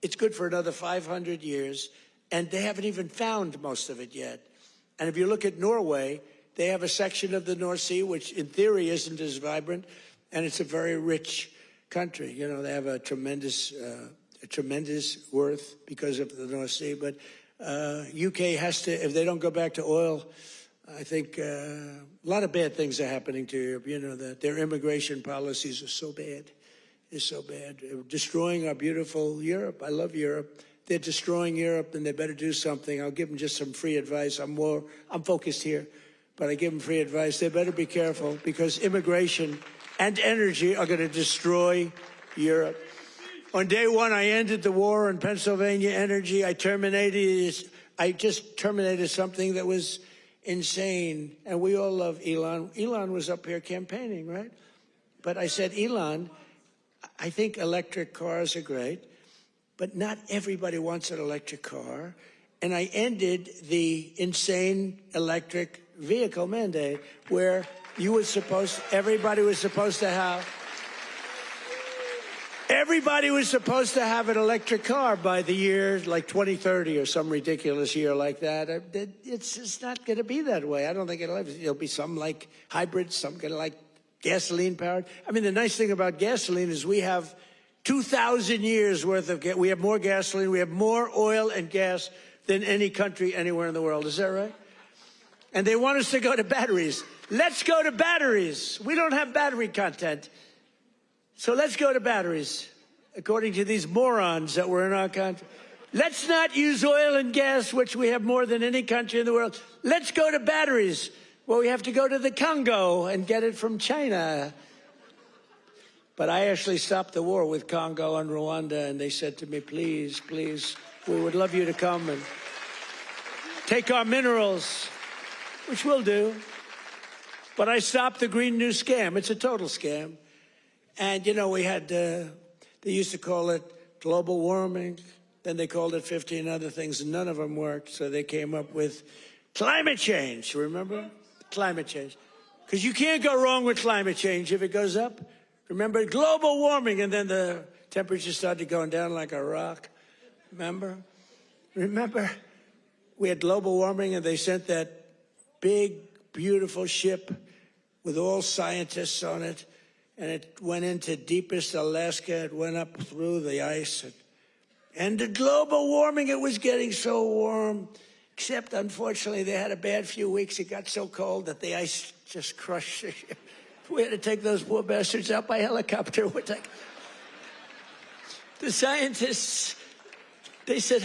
It's good for another 500 years, and they haven't even found most of it yet. And if you look at Norway, they have a section of the North Sea, which in theory isn't as vibrant, and it's a very rich country. They have a tremendous worth because of the North Sea. But UK has to, if they don't go back to oil, I think a lot of bad things are happening to Europe. That their immigration policies are so bad. Is so bad. Destroying our beautiful Europe. I love Europe. they're destroying Europe and they better do something. I'll give them just some free advice. I'm focused here, but I give them free advice. They better be careful because immigration and energy are going to destroy Europe. On day one, I ended the war on Pennsylvania energy. I just terminated something that was insane. And we all love Elon. Elon was up here campaigning, right? But I said, Elon, I think electric cars are great, but not everybody wants an electric car. And I ended the insane electric vehicle mandate where everybody was supposed to have an electric car by the year like 2030 or some ridiculous year like that. It's just not going to be that way. I don't think it'll be some like hybrids, some going to like gasoline powered. I mean, the nice thing about gasoline is we have 2,000 years worth of we have more gasoline, we have more oil and gas than any country anywhere in the world. Is that right? And they want us to go to batteries. Let's go to batteries. We don't have battery content. So let's go to batteries, according to these morons that were in our country. Let's not use oil and gas, which we have more than any country in the world. Let's go to batteries. Well, we have to go to the Congo and get it from China. But I actually stopped the war with Congo and Rwanda, and they said to me, please, please, we would love you to come and take our minerals, which we'll do. But I stopped the Green New Scam. It's a total scam. And, you know, we had, they used to call it global warming. Then they called it 15 other things, and none of them worked. So they came up with climate change, remember? Climate change. Because you can't go wrong with climate change if it goes up. Remember, global warming, and then the temperature started going down like a rock. Remember? We had global warming, and they sent that big, beautiful ship with all scientists on it. And it went into deepest Alaska. It went up through the ice. And the global warming, it was getting so warm. Except, unfortunately, they had a bad few weeks. It got so cold that the ice just crushed the ship. We had to take those poor bastards out by helicopter. The scientists, they said,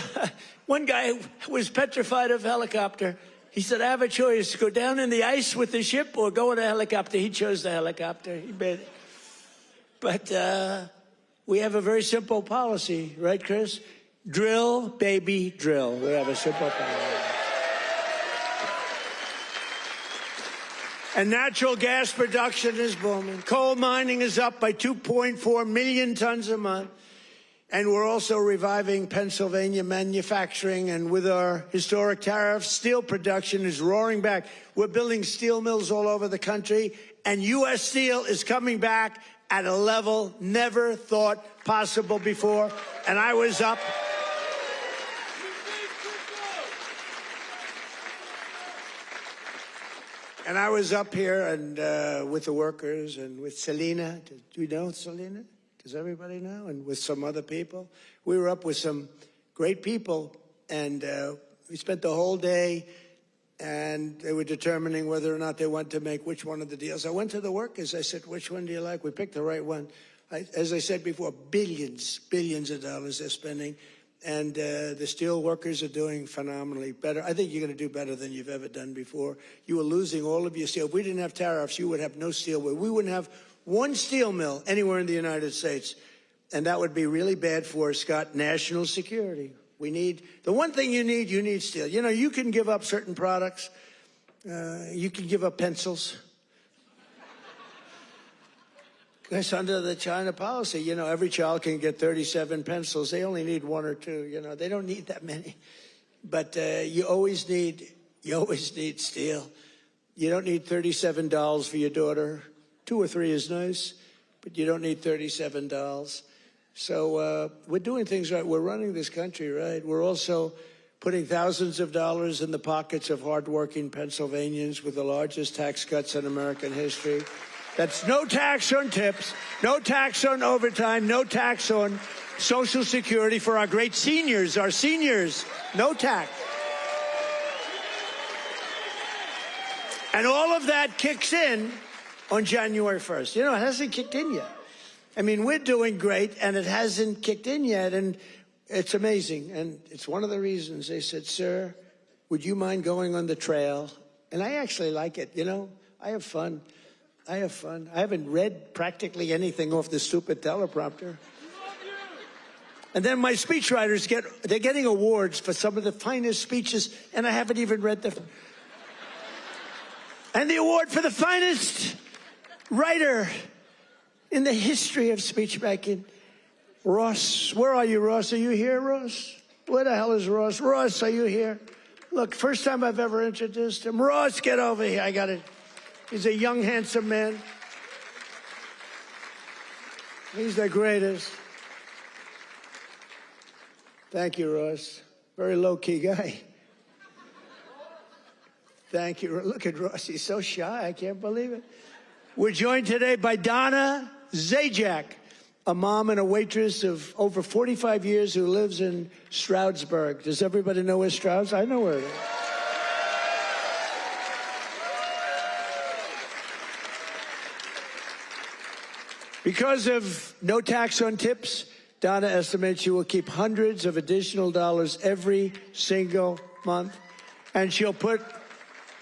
one guy was petrified of helicopter. He said, I have a choice, go down in the ice with the ship or go in a helicopter. He chose the helicopter. He made it. But we have a very simple policy, right, Chris? Drill, baby, drill. We have a simple policy. And natural gas production is booming. Coal mining is up by 2.4 million tons a month. And we're also reviving Pennsylvania manufacturing. And with our historic tariffs, steel production is roaring back. We're building steel mills all over the country. And U.S. Steel is coming back at a level never thought possible before. And I was up. And I was up here and with the workers and with Selena. Do you know Selena? Does everybody know? And with some other people. We were up with some great people, and we spent the whole day, and they were determining whether or not they want to make which one of the deals. I went to the workers. I said, which one do you like? We picked the right one. As I said before, billions of dollars they're spending. And the steel workers are doing phenomenally better. I think you're going to do better than you've ever done before. You were losing all of your steel. If we didn't have tariffs, you would have no steel. We wouldn't have one steel mill anywhere in the United States. And that would be really bad for, Scott, national security. The one thing you need steel. You know, you can give up certain products. You can give up pencils. Because under the China policy, you know, every child can get 37 pencils. They only need one or two, you know. They don't need that many. But you always need steel. You don't need $37 for your daughter. 2 or 3 is nice, but you don't need $37. So we're doing things right. We're running this country right. We're also putting thousands of dollars in the pockets of hardworking Pennsylvanians with the largest tax cuts in American history. That's no tax on tips, no tax on overtime, no tax on Social Security for our great seniors, no tax. And all of that kicks in on January 1st. You know, it hasn't kicked in yet. I mean, we're doing great, and it hasn't kicked in yet. And It's amazing, and it's one of the reasons they said, "Sir, would you mind going on the trail?" And I actually like it. You know, I have fun. I have fun. I haven't read practically anything off the stupid teleprompter. And then my speechwriters they're getting awards for some of the finest speeches, and I haven't even read them. And the award for the finest writer in the history of speechmaking, Ross. Where are you, Ross? Are you here, Ross? Where the hell is Ross? Ross, are you here? Look, first time I've ever introduced him. Ross, get over here. I got it. He's a young, handsome man. He's the greatest. Thank you, Ross. Very low-key guy. Thank you. Look at Ross. He's so shy. I can't believe it. We're joined today by Donna Zajac, a mom and a waitress of over 45 years who lives in Stroudsburg. Does everybody know where Strouds? I know where it is. Because of no tax on tips, Donna estimates she will keep hundreds of additional dollars every single month, and she'll put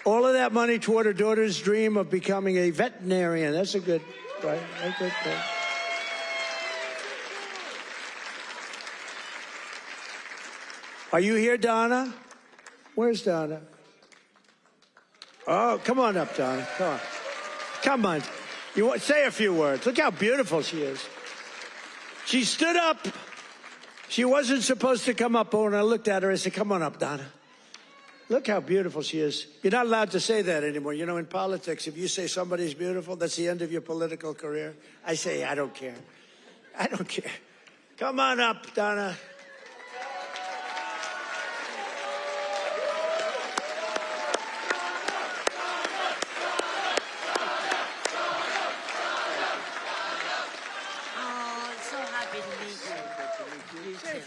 all of that money toward her daughter's dream of becoming a veterinarian. That's a good, right? A good thing. Are you here, Donna? Where's Donna? Oh, come on up, Donna. Come on. Come on. You want, say a few words. Look how beautiful she is. She stood up. She wasn't supposed to come up, but when I looked at her, I said, come on up, Donna. Look how beautiful she is. You're not allowed to say that anymore. You know, in politics, if you say somebody's beautiful, that's the end of your political career. I say, I don't care. I don't care. Come on up, Donna.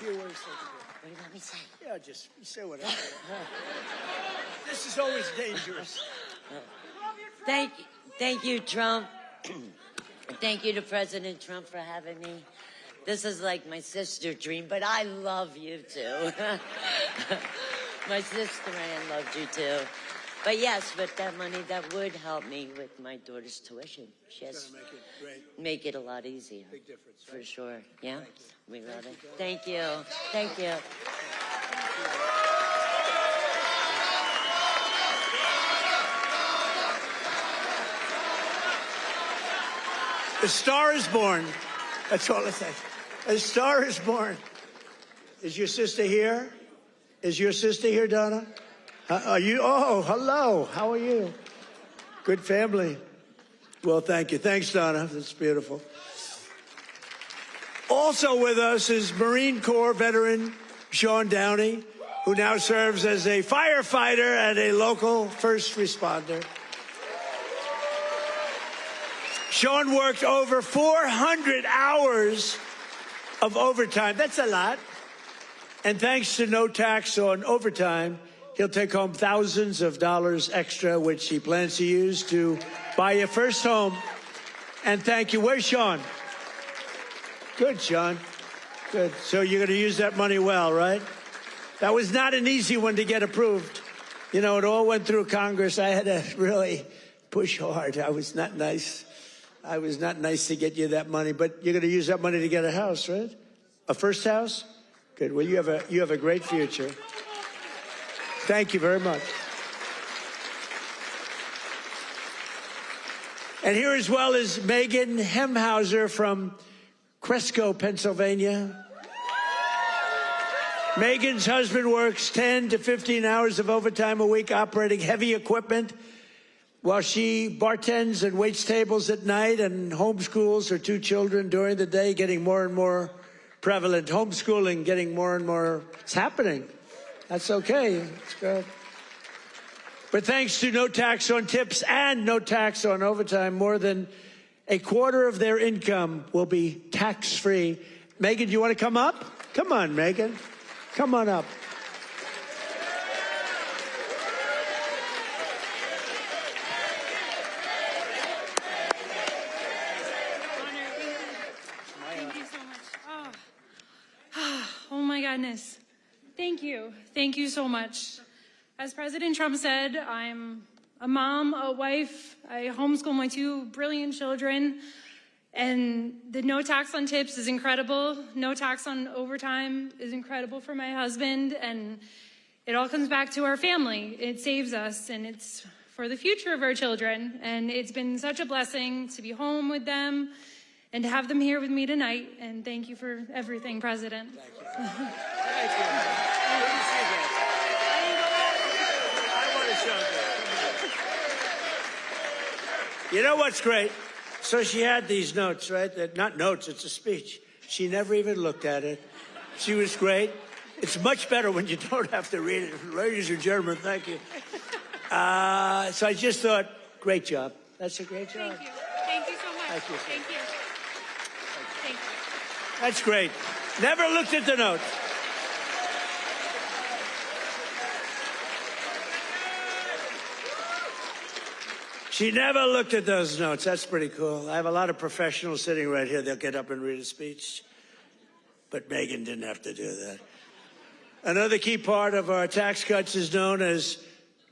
What do you want me to say? Yeah, just say whatever. This is always dangerous. Thank you, Trump. Thank you to President Trump for having me. This is like my sister dream, but I love you too. My sister Ann loved you too. But yes, with that money, that would help me with my daughter's tuition. Yes, make it a lot easier. Big difference, for sure. Yeah, we love it. Thank you. Thank you. A star is born. That's all I say. A star is born. Is your sister here? Is your sister here, Donna? Are you? Oh, hello. How are you? Good family. Well, thank you. Thanks, Donna. That's beautiful. Also with us is Marine Corps veteran Sean Downey, who now serves as a firefighter and a local first responder. Sean worked over 400 hours of overtime. That's a lot. And thanks to no tax on overtime, he'll take home thousands of dollars extra, which he plans to use to buy a first home. And thank you. Where's Sean? Good, Sean. Good. So you're going to use that money well, right? That was not an easy one to get approved. You know, it all went through Congress. I had to really push hard. I was not nice. I was not nice to get you that money, but you're going to use that money to get a house, right? A first house? Good. Well, you have a great future. Thank you very much. And here as well is Megan Hemhauser from Cresco, Pennsylvania. Megan's husband works 10 to 15 hours of overtime a week operating heavy equipment while she bartends and waits tables at night and homeschools her two children during the day, getting more and more prevalent. Homeschooling getting more and more. It's happening. That's okay. It's good. But thanks to no tax on tips and no tax on overtime, more than a quarter of their income will be tax-free. Megan, do you want to come up? Come on, Megan. Come on up. Oh my goodness. Thank you. Thank you so much. As President Trump said, I'm a mom, a wife. I homeschool my 2 brilliant children. And the no tax on tips is incredible. No tax on overtime is incredible for my husband. And it all comes back to our family. It saves us, and it's for the future of our children. And it's been such a blessing to be home with them and to have them here with me tonight. And thank you for everything, President. Thank you. Thank you. Good to see that. I want to show that. You know what's great? So she had these notes, right? Not notes, it's a speech. She never even looked at it. She was great. It's much better when you don't have to read it. Ladies and gentlemen, thank you. So I just thought, great job. That's a great job. Thank you. Thank you so much. Thank you. Thank you. Thank you. That's great. Never looked at the notes. She never looked at those notes. That's pretty cool. I have a lot of professionals sitting right here. They'll get up and read a speech. But Megan didn't have to do that. Another key part of our tax cuts is known as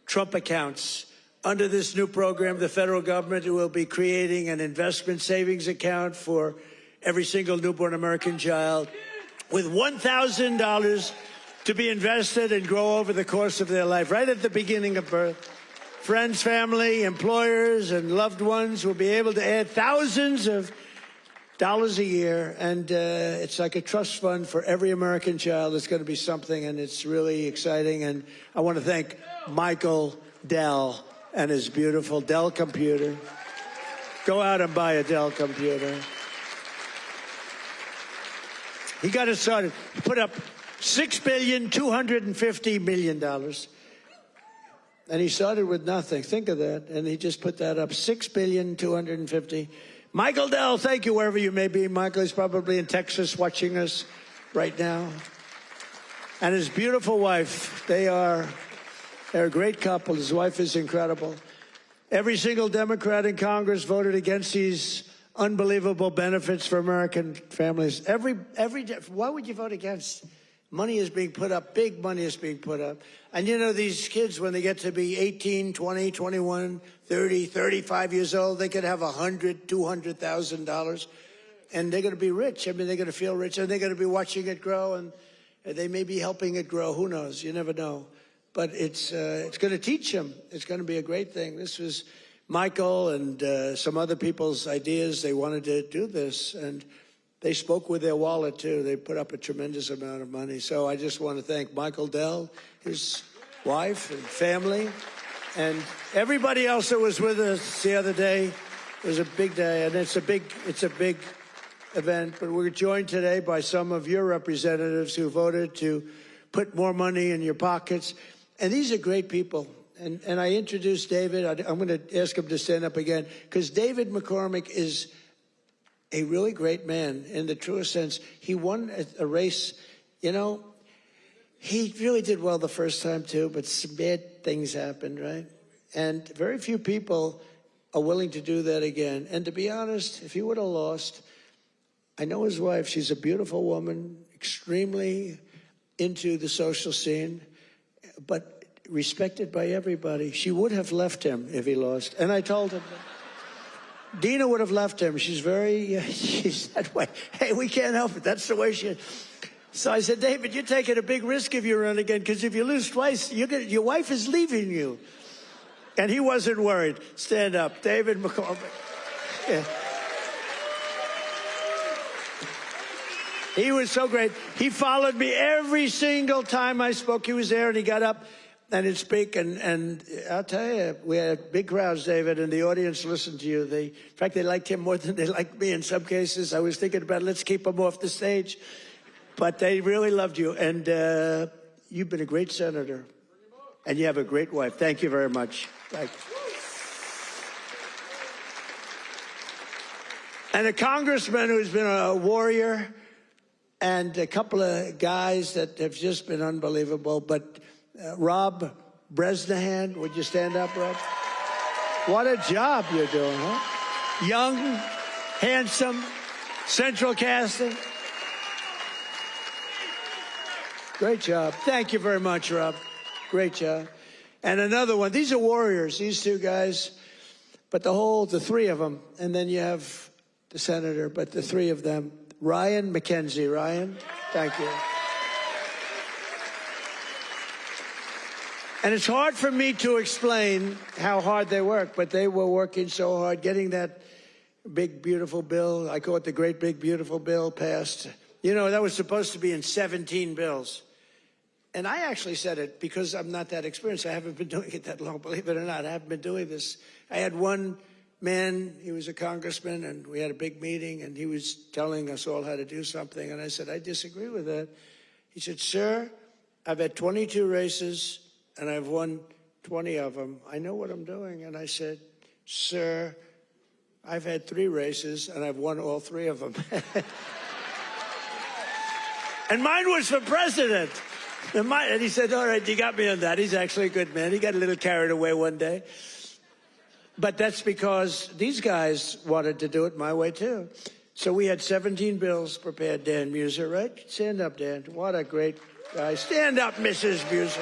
Trump accounts. Under this new program, the federal government will be creating an investment savings account for every single newborn American child with $1,000 to be invested and grow over the course of their life, right at the beginning of birth. Friends, family, employers, and loved ones will be able to add thousands of dollars a year, and it's like a trust fund for every American child. It's going to be something, and it's really exciting. And I want to thank Michael Dell and his beautiful Dell computer. Go out and buy a Dell computer. He got it started. He put up $6.25 billion. And he started with nothing. Think of that. And he just put that up. $6.25 Michael Dell, thank you wherever you may be. Michael is probably in Texas watching us right now. And his beautiful wife, they're a great couple. His wife is incredible. Every single Democrat in Congress voted against these unbelievable benefits for American families. Why would you vote against? Money is being put up. Big money is being put up. And you know, these kids, when they get to be 18, 20, 21, 30, 35 years old, they could have $100,000, $200,000, and they're going to be rich. I mean, they're going to feel rich, and they're going to be watching it grow, and they may be helping it grow. Who knows? You never know. But it's going to teach them. It's going to be a great thing. This was Michael and some other people's ideas. They wanted to do this, and they spoke with their wallet, too. They put up a tremendous amount of money. So I just want to thank Michael Dell, his wife and family, and everybody else that was with us the other day. It was a big day, and it's a big event. But we're joined today by some of your representatives who voted to put more money in your pockets. And these are great people. And I introduced David. I'm going to ask him to stand up again, because David McCormack is a really great man in the truest sense. He won a race. You know, he really did well the first time, too, but some bad things happened, right? And very few people are willing to do that again. And to be honest, if he would have lost, I know his wife. She's a beautiful woman, extremely into the social scene, but respected by everybody. She would have left him if he lost. And I told him that. Dina would have left him. She's that way. Hey, we can't help it. That's the way she is. So I said, David, you're taking a big risk if you run again, because if you lose twice, your wife is leaving you. And he wasn't worried. Stand up. David McCormack. Yeah. He was so great. He followed me every single time I spoke. He was there, and he got up and he'd speak. And I'll tell you, we had big crowds, David, and the audience listened to you. In fact, they liked him more than they liked me in some cases. I was thinking about, let's keep him off the stage. But they really loved you. And you've been a great senator. And you have a great wife. Thank you very much. Thank you. And a congressman who's been a warrior, and a couple of guys that have just been unbelievable. But Rob Bresnahan, would you stand up, Rob? What a job you're doing, huh? Young, handsome, central casting. Great job. Thank you very much, Rob. Great job. And another one. These are warriors, these two guys. But the three of them. And then you have the senator, but the three of them. Ryan McKenzie. Ryan, thank you. And it's hard for me to explain how hard they work, but they were working so hard getting that big, beautiful bill. I call it the great, big, beautiful bill passed. You know, that was supposed to be in 17 bills. And I actually said it because I'm not that experienced. I haven't been doing it that long, believe it or not. I haven't been doing this. I had one man, he was a congressman, and we had a big meeting, and he was telling us all how to do something. And I said, I disagree with that. He said, sir, I've had 22 races, and I've won 20 of them. I know what I'm doing. And I said, sir, I've had 3 races, and I've won all 3 of them. And mine was for president. And he said, all right, you got me on that. He's actually a good man. He got a little carried away one day. But that's because these guys wanted to do it my way, too. So we had 17 bills prepared. Dan Muser, right? Stand up, Dan. What a great guy. Stand up, Mrs. Muser.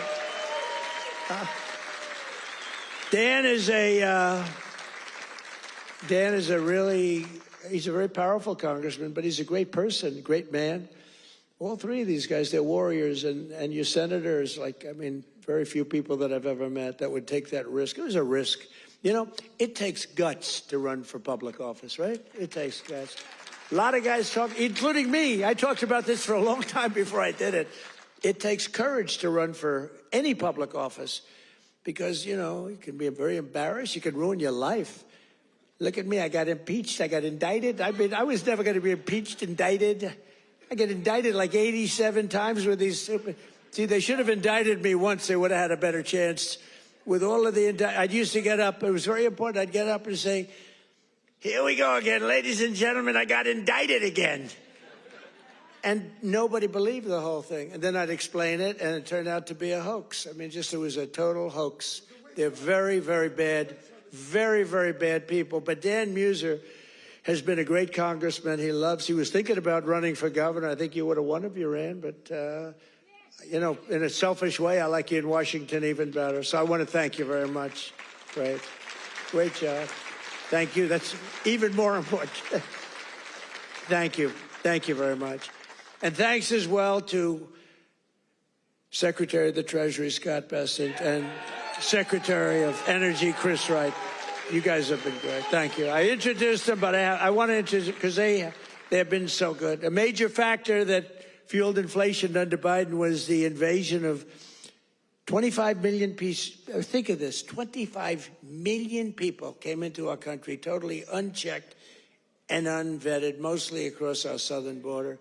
Dan is he's a very powerful congressman, but he's a great person, great man. All 3 of these guys, they're warriors, and your senators, very few people that I've ever met that would take that risk. It was a risk. You know, it takes guts to run for public office, right? It takes guts. A lot of guys talk, including me. I talked about this for a long time before I did it. It takes courage to run for any public office because, you know, you can be very embarrassed. You can ruin your life. Look at me. I got impeached. I got indicted. I was never going to be impeached, indicted. I get indicted like 87 times with these stupid. See, they should have indicted me once. They would have had a better chance. With all of the I'd used to get up. It was very important. I'd get up and say, here we go again. Ladies and gentlemen, I got indicted again. And nobody believed the whole thing. And then I'd explain it, and it turned out to be a hoax. I mean, it was a total hoax. They're very, very bad, very, very bad people. But Dan Muser has been a great congressman. He was thinking about running for governor. I think you would have won if you ran, but, you know, in a selfish way, I like you in Washington even better. So I want to thank you very much. Great job. Thank you. That's even more important. Thank you. Thank you very much. And thanks as well to Secretary of the Treasury, Scott Bessent, and Secretary of Energy, Chris Wright. You guys have been great. Thank you. I introduced them, but I want to introduce because they have been so good. A major factor that fueled inflation under Biden was the invasion of 25 million people. Think of this. 25 million people came into our country totally unchecked and unvetted, mostly across our southern border.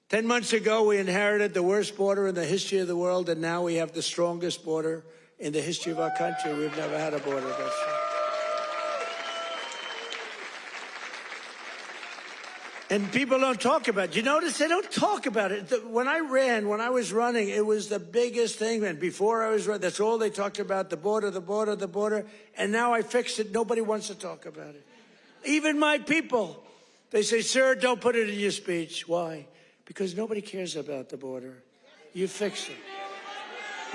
10 months ago, we inherited the worst border in the history of the world, and now we have the strongest border in the history of our country. We've never had a border this strong. And people don't talk about it. You notice they don't talk about it. When I was running, it was the biggest thing. And before I was running, that's all they talked about, the border, the border, the border. And now I fixed it. Nobody wants to talk about it. Even my people. They say, sir, don't put it in your speech. Why? Because nobody cares about the border. You fixed it.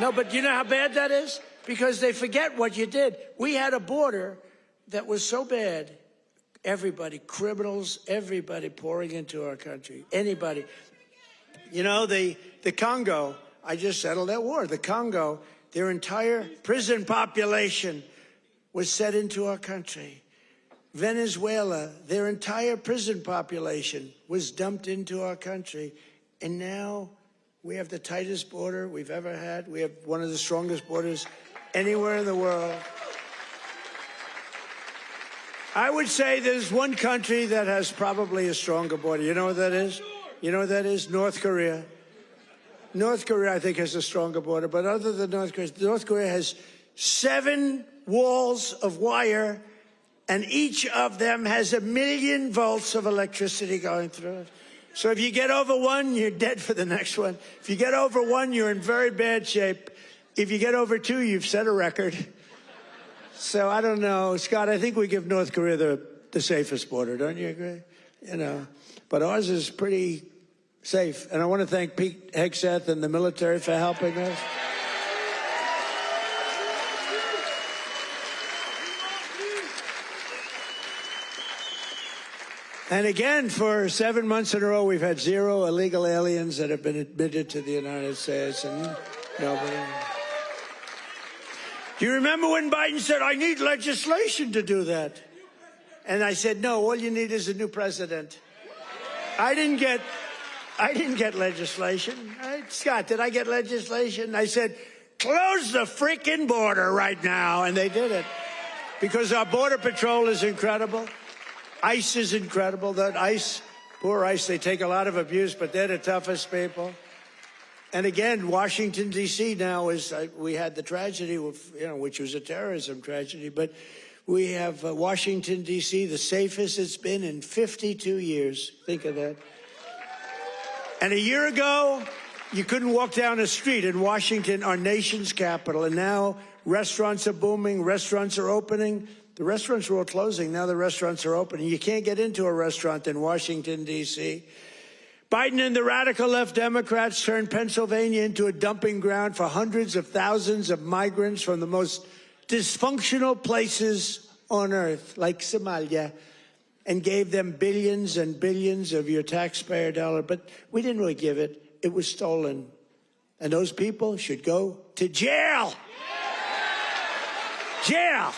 No, but you know how bad that is? Because they forget what you did. We had a border that was so bad. Everybody, criminals, everybody pouring into our country. Anybody. You know, the Congo, I just settled that war. The Congo, their entire prison population was set into our country. Venezuela, their entire prison population was dumped into our country. And now we have the tightest border we've ever had. We have one of the strongest borders anywhere in the world. I would say there's one country that has probably a stronger border. You know what that is? You know what that is? North Korea. North Korea, I think, has a stronger border. But other than North Korea has 7 walls of wire, and each of them has 1 million volts of electricity going through it. So if you get over one, you're dead for the next one. If you get over one, you're in very bad shape. If you get over 2, you've set a record. So I don't know, Scott, I think we give North Korea the safest border. Don't you agree? You know, but ours is pretty safe. And I want to thank Pete Hegseth and the military for helping us. And again, for 7 months in a row, we've had 0 illegal aliens that have been admitted to the United States, and nobody. Do you remember when Biden said, I need legislation to do that? And I said, no, all you need is a new president. I didn't get legislation. Scott, did I get legislation? I said, close the freaking border right now. And they did it. Because our Border Patrol is incredible. ICE is incredible. That ICE, poor ICE, they take a lot of abuse, but they're the toughest people. And again, Washington, D.C. now is, we had the tragedy, which was a terrorism tragedy, but we have Washington, D.C., the safest it's been in 52 years. Think of that. And a year ago, you couldn't walk down a street in Washington, our nation's capital, and now restaurants are booming, restaurants are opening. The restaurants were all closing. Now the restaurants are opening. You can't get into a restaurant in Washington, D.C. Biden and the radical left Democrats turned Pennsylvania into a dumping ground for hundreds of thousands of migrants from the most dysfunctional places on earth, like Somalia, and gave them billions and billions of your taxpayer dollar. But we didn't really give it. It was stolen. And those people should go to jail. Jail.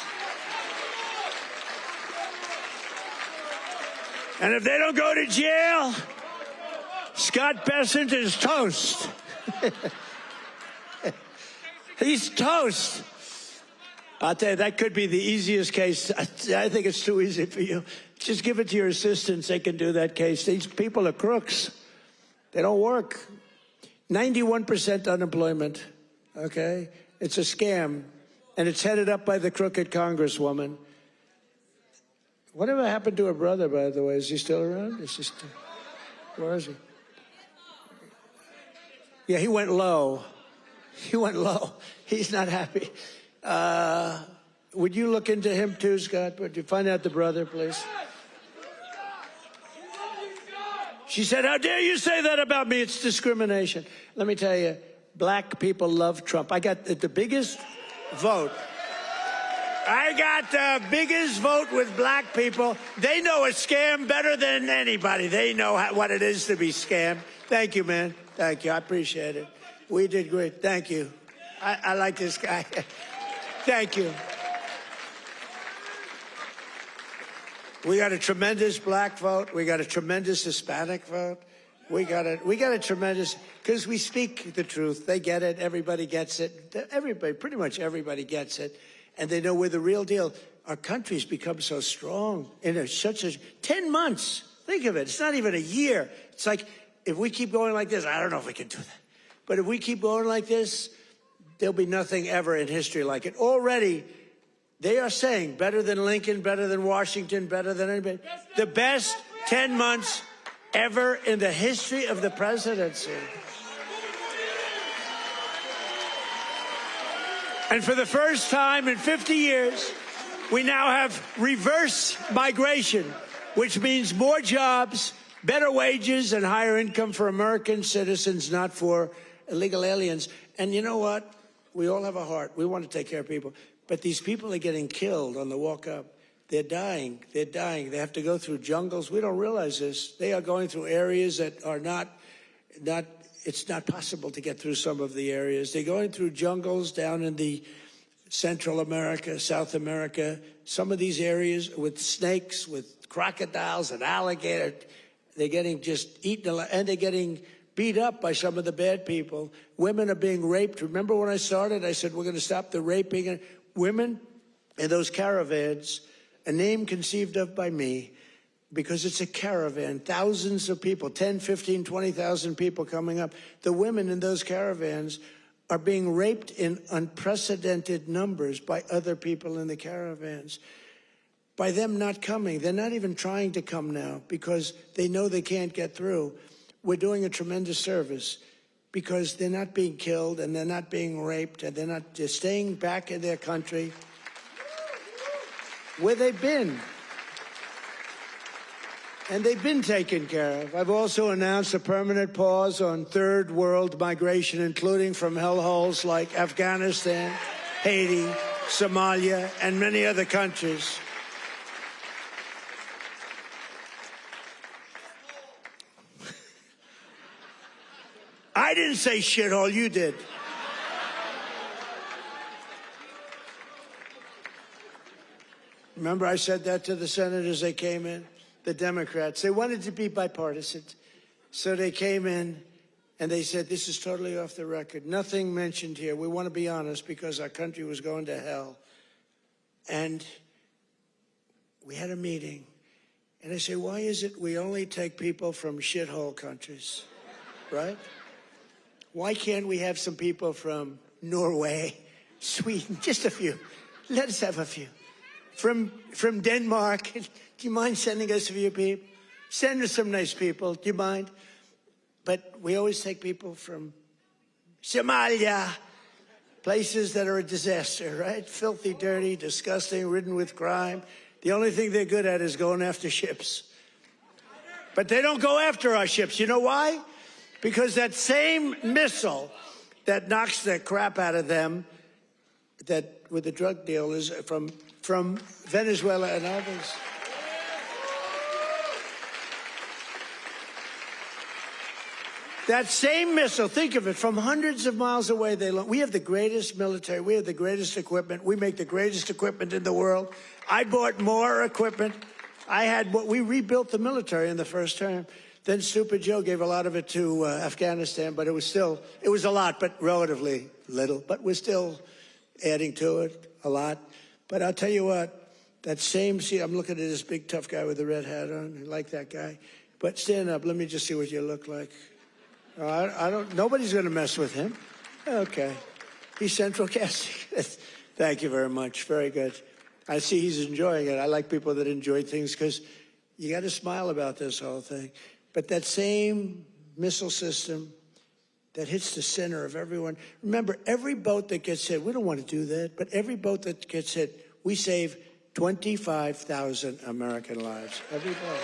And if they don't go to jail, Scott Bessent is toast. He's toast. I'll tell you, that could be the easiest case. I think it's too easy for you. Just give it to your assistants. They can do that case. These people are crooks. They don't work. 91% unemployment, okay? It's a scam, and it's headed up by the crooked Congresswoman. Whatever happened to her brother, by the way? Is he still around? Where is he? Yeah, he went low. He went low. He's not happy. Would you look into him too, Scott? Would you find out the brother, please? She said, how dare you say that about me? It's discrimination. Let me tell you, black people love Trump. I got the biggest vote. I got the biggest vote with black people. They know a scam better than anybody. They know what it is to be scammed. Thank you, man. Thank you. I appreciate it. We did great. Thank you. I like this guy. Thank you. We got a tremendous black vote. We got a tremendous Hispanic vote. We got a tremendous, because we speak the truth. They get it. Everybody gets it. Everybody, pretty much everybody gets it. And they know we're the real deal. Our country's become so strong in such a 10 months. Think of it. It's not even a year. It's like, if we keep going like this, I don't know if we can do that. But if we keep going like this, there'll be nothing ever in history like it. Already, they are saying better than Lincoln, better than Washington, better than anybody. The best 10 months ever in the history of the presidency. And for the first time in 50 years, we now have reverse migration, which means more jobs, better wages, and higher income for American citizens, not for illegal aliens. And you know what? We all have a heart. We want to take care of people. But these people are getting killed on the walk up. They're dying. They're dying. They have to go through jungles. We don't realize this. They are going through areas that are not it's not possible to get through some of the areas. They're going through jungles down in the Central America, South America, some of these areas with snakes, with crocodiles and alligators. They're getting just eaten, and they're getting beat up by some of the bad people. Women are being raped. Remember when I started, I said we're going to stop the raping of women in those caravans, a name conceived of by me, because it's a caravan, thousands of people, 10, 15, 20,000 people coming up. The women in those caravans are being raped in unprecedented numbers by other people in the caravans. By them not coming, they're not even trying to come now because they know they can't get through. We're doing a tremendous service because they're not being killed and they're not being raped and they're staying back in their country where they've been. And they've been taken care of. I've also announced a permanent pause on third world migration, including from hellholes like Afghanistan, Haiti, Somalia, and many other countries. I didn't say shithole, you did. Remember I said that to the senators they came in? The Democrats. They wanted to be bipartisan. So they came in and they said, this is totally off the record. Nothing mentioned here. We want to be honest because our country was going to hell. And we had a meeting. And I say, why is it we only take people from shithole countries, right? Why can't we have some people from Norway, Sweden, just a few? Let us have a few. From Denmark, do you mind sending us a few people? Send us some nice people, do you mind? But we always take people from Somalia, places that are a disaster, right? Filthy, dirty, disgusting, ridden with crime. The only thing they're good at is going after ships. But they don't go after our ships. You know why? Because that same missile that knocks the crap out of them, that with the drug dealers from Venezuela and others. That same missile, think of it, from hundreds of miles away, we have the greatest military, we have the greatest equipment, we make the greatest equipment in the world. I bought more equipment. We rebuilt the military in the first term. Then Stupid Joe gave a lot of it to Afghanistan, but it was a lot, but relatively little. But we're still adding to it a lot. But I'll tell you what, I'm looking at this big tough guy with the red hat on. I like that guy. But stand up, let me just see what you look like. Nobody's going to mess with him. Okay. He's central casting. Thank you very much. Very good. I see he's enjoying it. I like people that enjoy things because you got to smile about this whole thing. But that same missile system that hits the center of everyone. Remember, every boat that gets hit, we don't want to do that, but every boat that gets hit, we save 25,000 American lives. Every boat.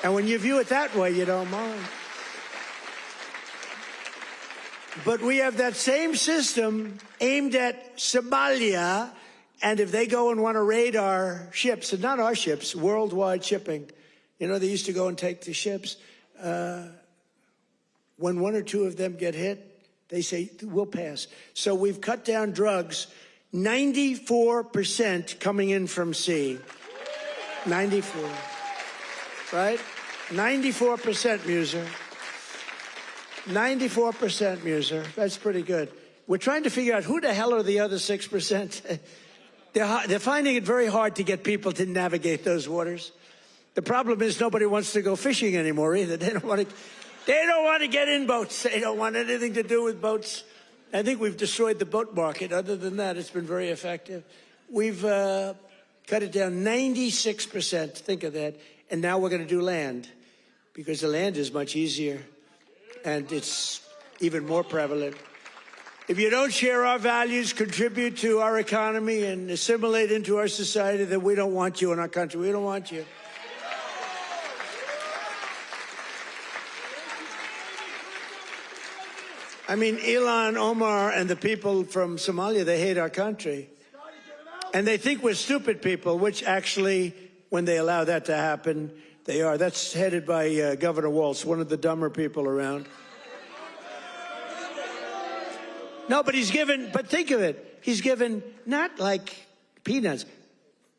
And when you view it that way, you don't mind. But we have that same system aimed at Somalia, and if they go and want to raid our ships, and not our ships, worldwide shipping, you know, they used to go and take the ships. When one or two of them get hit, they say, we'll pass. So we've cut down drugs, 94% coming in from sea. 94, right? 94%, Muser. 94%, Muser. That's pretty good. We're trying to figure out who the hell are the other 6%. They're finding it very hard to get people to navigate those waters. The problem is nobody wants to go fishing anymore either. They don't want to get in boats. They don't want anything to do with boats. I think we've destroyed the boat market. Other than that, it's been very effective. We've cut it down 96%. Think of that. And now we're going to do land because the land is much easier and it's even more prevalent. If you don't share our values, contribute to our economy, and assimilate into our society, then we don't want you in our country. We don't want you. I mean, Ilhan Omar and the people from Somalia, they hate our country. And they think we're stupid people, which actually, when they allow that to happen, they are. That's headed by Governor Walz, one of the dumber people around. No, but think of it. He's given not like peanuts,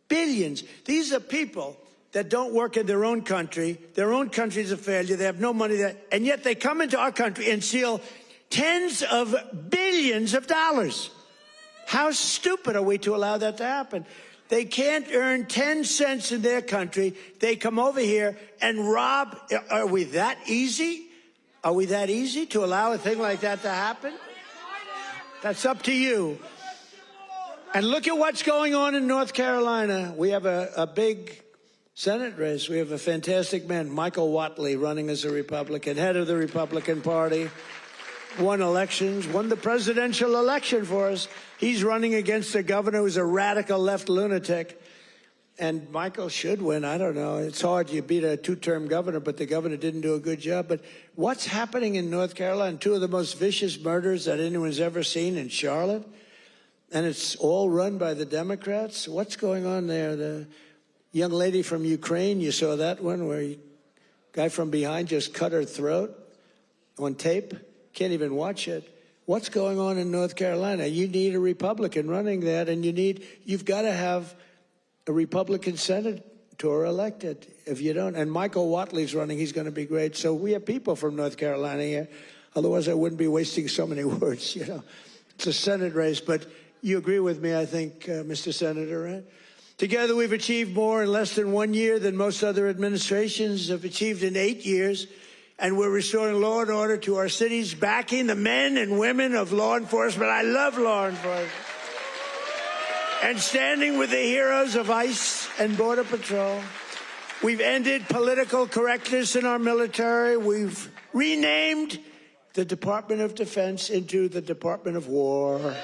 billions. These are people that don't work in their own country. Their own country's a failure. They have no money there. And yet they come into our country and steal tens of billions of dollars. How stupid are we to allow that to happen? They can't earn 10 cents in their country. They come over here and rob. Are we that easy? Are we that easy to allow a thing like that to happen? That's up to you. And look at what's going on in North Carolina. We have a big Senate race. We have a fantastic man, Michael Whatley, running as a Republican, head of the Republican Party. Won elections, won the presidential election for us. He's running against a governor who's a radical left lunatic. And Michael should win. I don't know. It's hard. You beat a two-term governor, but the governor didn't do a good job. But what's happening in North Carolina? Two of the most vicious murders that anyone's ever seen in Charlotte. And it's all run by the Democrats. What's going on there? The young lady from Ukraine, you saw that one where a guy from behind just cut her throat on tape. Can't even watch it. What's going on in North Carolina? You need a Republican running that, and you've got to have a Republican senator elected. If you don't, and Michael Whatley's running, he's going to be great. So we have people from North Carolina here. Otherwise, I wouldn't be wasting so many words. You know, it's a Senate race, but you agree with me, I think, Mr. Senator, right? Together, we've achieved more in less than 1 year than most other administrations have achieved in 8 years. And we're restoring law and order to our cities, backing the men and women of law enforcement. I love law enforcement. And standing with the heroes of ICE and Border Patrol. We've ended political correctness in our military. We've renamed the Department of Defense into the Department of War.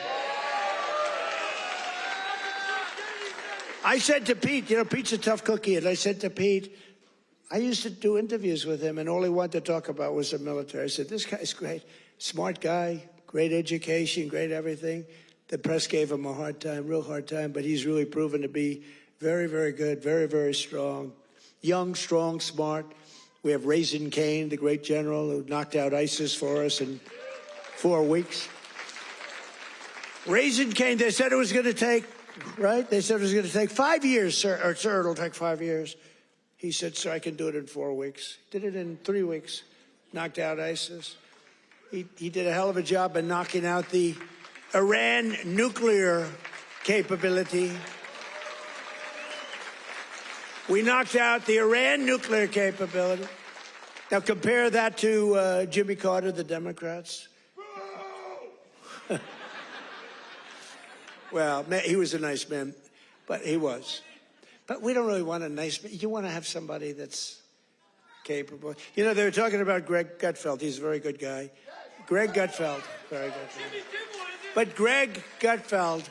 I said to Pete, you know, Pete's a tough cookie, and I said to Pete, I used to do interviews with him, and all he wanted to talk about was the military. I said, this guy's great, smart guy, great education, great everything. The press gave him a hard time, real hard time, but he's really proven to be very, very good, very, very strong. Young, strong, smart. We have Raisin Cain, the great general who knocked out ISIS for us in 4 weeks. Raisin Cain, they said it was going to take, right? They said it was going to take 5 years, sir. Or, sir, it'll take 5 years. He said, sir, I can do it in 4 weeks. Did it in 3 weeks. Knocked out ISIS. He did a hell of a job in knocking out the Iran nuclear capability. We knocked out the Iran nuclear capability. Now compare that to Jimmy Carter, the Democrats. Well, he was a nice man, but he was. But we don't really want a nice man. You want to have somebody that's capable. You know, they were talking about Greg Gutfeld. He's a very good guy. Greg Gutfeld, very good guy. But Greg Gutfeld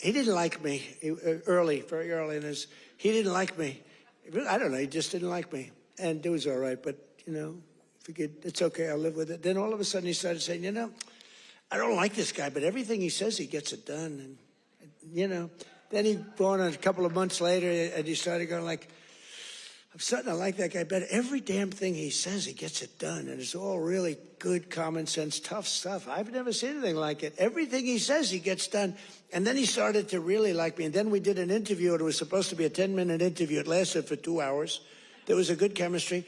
he didn't like me very early in his, he didn't like me. I don't know, he just didn't like me. And it was all right, but, you know, figured it's okay, I'll live with it. Then all of a sudden he started saying, you know, I don't like this guy, but everything he says, he gets it done. And, you know, then he went on a couple of months later and he started going like, I'm starting to like that guy better. Every damn thing he says, he gets it done. And it's all really good, common sense, tough stuff. I've never seen anything like it. Everything he says, he gets done. And then he started to really like me. And then we did an interview. It was supposed to be a 10-minute interview. It lasted for 2 hours. There was a good chemistry.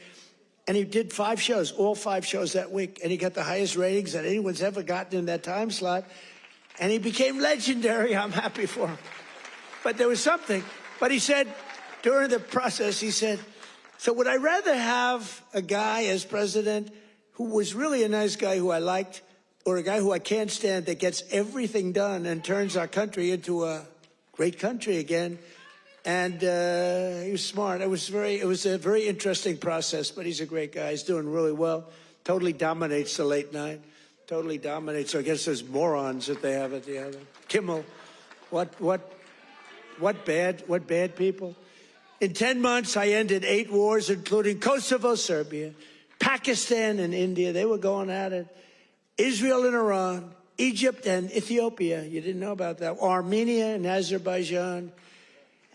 And he did 5 shows, all 5 shows that week. And he got the highest ratings that anyone's ever gotten in that time slot. And he became legendary. I'm happy for him. But there was something. But he said, during the process, he said, so would I rather have a guy as president who was really a nice guy who I liked, or a guy who I can't stand that gets everything done and turns our country into a great country again? And he was smart. It was a very interesting process, but he's a great guy. He's doing really well. Totally dominates the late night. Totally dominates against those morons that they have at the other. Kimmel, what bad people. In 10 months, I ended 8 wars, including Kosovo, Serbia, Pakistan and India. They were going at it. Israel and Iran, Egypt and Ethiopia. You didn't know about that. Armenia and Azerbaijan.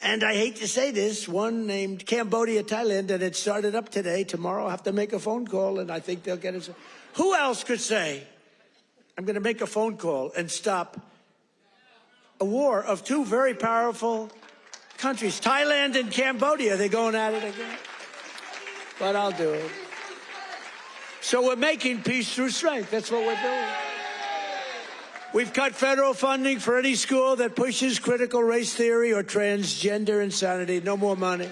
And I hate to say this, one named Cambodia, Thailand, and it started up today. Tomorrow I'll have to make a phone call, and I think they'll get it. Who else could say, I'm going to make a phone call and stop a war of 2 very powerful countries, Thailand and Cambodia? They're going at it again. But I'll do it. So we're making peace through strength. That's what we're doing. We've cut federal funding for any school that pushes critical race theory or transgender insanity. No more money.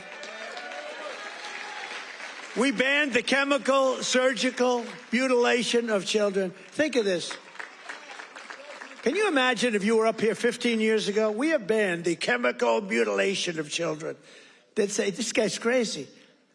We banned the chemical, surgical mutilation of children. Think of this. Can you imagine if you were up here 15 years ago? We have banned the chemical mutilation of children. They'd say, this guy's crazy.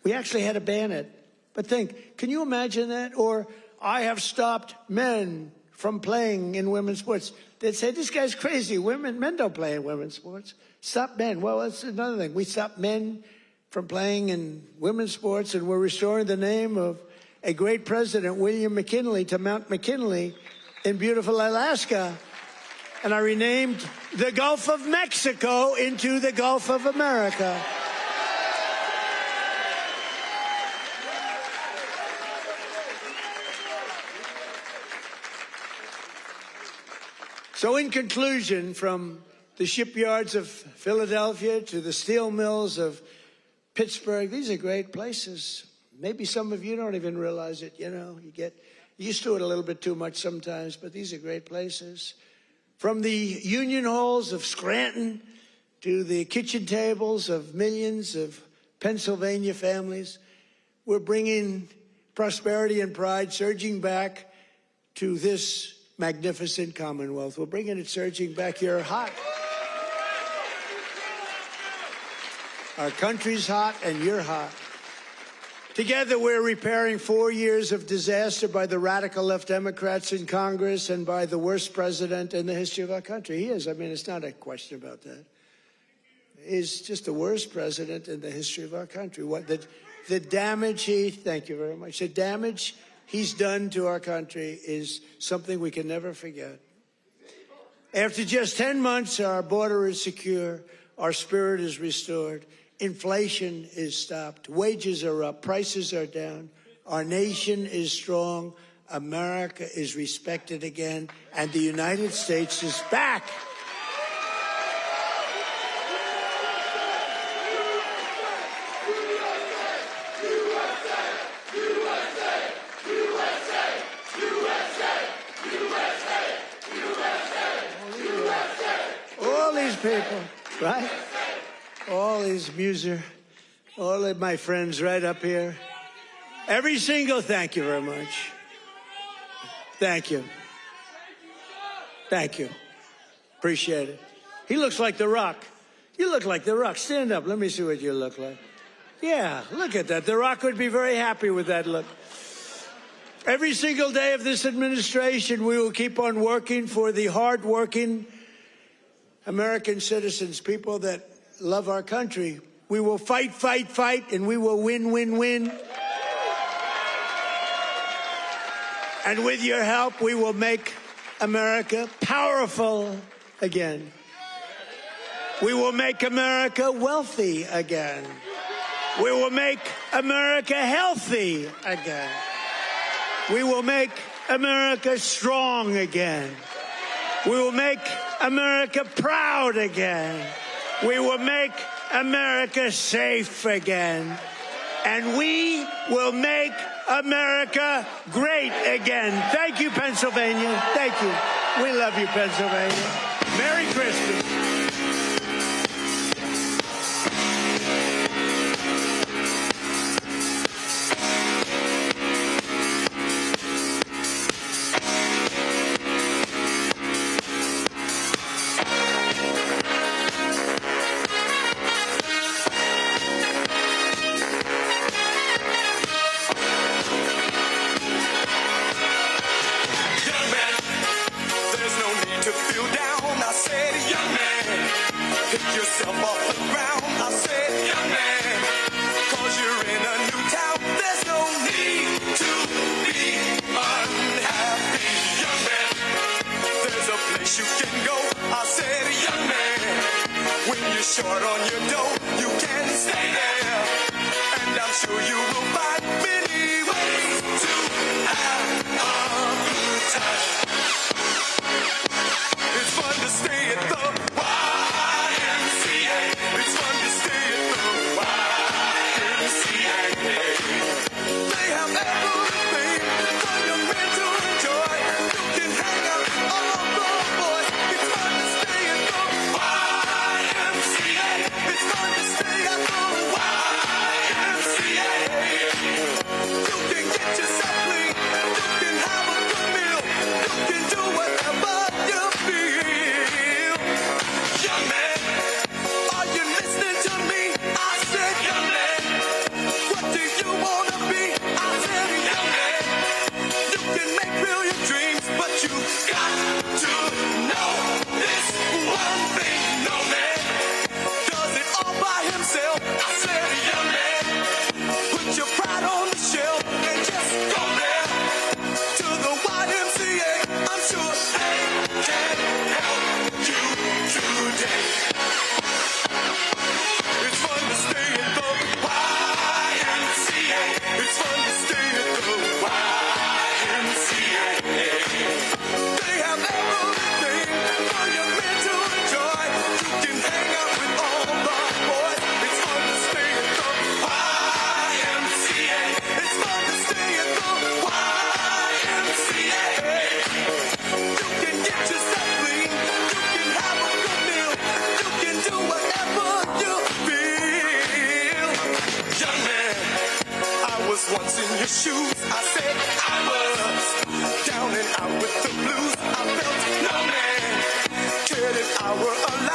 We actually had to ban it. But think, can you imagine that? Or I have stopped men from playing in women's sports. They'd say, this guy's crazy. Men don't play in women's sports. Stop men. Well, that's another thing. We stop men from playing in women's sports, and we're restoring the name of a great president, William McKinley, to Mount McKinley in beautiful Alaska. And I renamed the Gulf of Mexico into the Gulf of America. So in conclusion, from the shipyards of Philadelphia to the steel mills of Pittsburgh, these are great places. Maybe some of you don't even realize it. You know, you get used to it a little bit too much sometimes, but these are great places. From the union halls of Scranton to the kitchen tables of millions of Pennsylvania families, we're bringing prosperity and pride surging back to this magnificent Commonwealth. We're bringing it surging back here hot. Our country's hot and you're hot. Together, we're repairing 4 years of disaster by the radical left Democrats in Congress and by the worst president in the history of our country. He is. I mean, it's not a question about that. He's just the worst president in the history of our country. What the damage thank you very much. The damage he's done to our country is something we can never forget. After just 10 months, our border is secure, our spirit is restored, inflation is stopped, wages are up, prices are down, our nation is strong, America is respected again, and the United States is back. People, right? All these all of my friends right up here. Every single, thank you very much. Thank you. Thank you. Appreciate it. He looks like The Rock. You look like The Rock. Stand up. Let me see what you look like. Yeah, look at that. The Rock would be very happy with that look. Every single day of this administration, we will keep on working for the hard-working American citizens, people that love our country. We will fight, fight, fight, and we will win, win, win. And with your help, we will make America powerful again. We will make America wealthy again. We will make America healthy again. We will make America strong again. We will make America proud again. We will make America safe again. And we will make America great again. Thank you, Pennsylvania. Thank you. We love you, Pennsylvania. Merry Christmas. Short on your dough, you can stay there, and I'm sure you will find many ways to have a good time. It's fun to stay at the YMCA. It's fun to stay at the YMCA. They have everything for young men to enjoy. You can hang out with all the boys. It's fun to stay at the YMCA. It's your shoes. I said I was down and out with the blues. I felt no man cared if I were alive.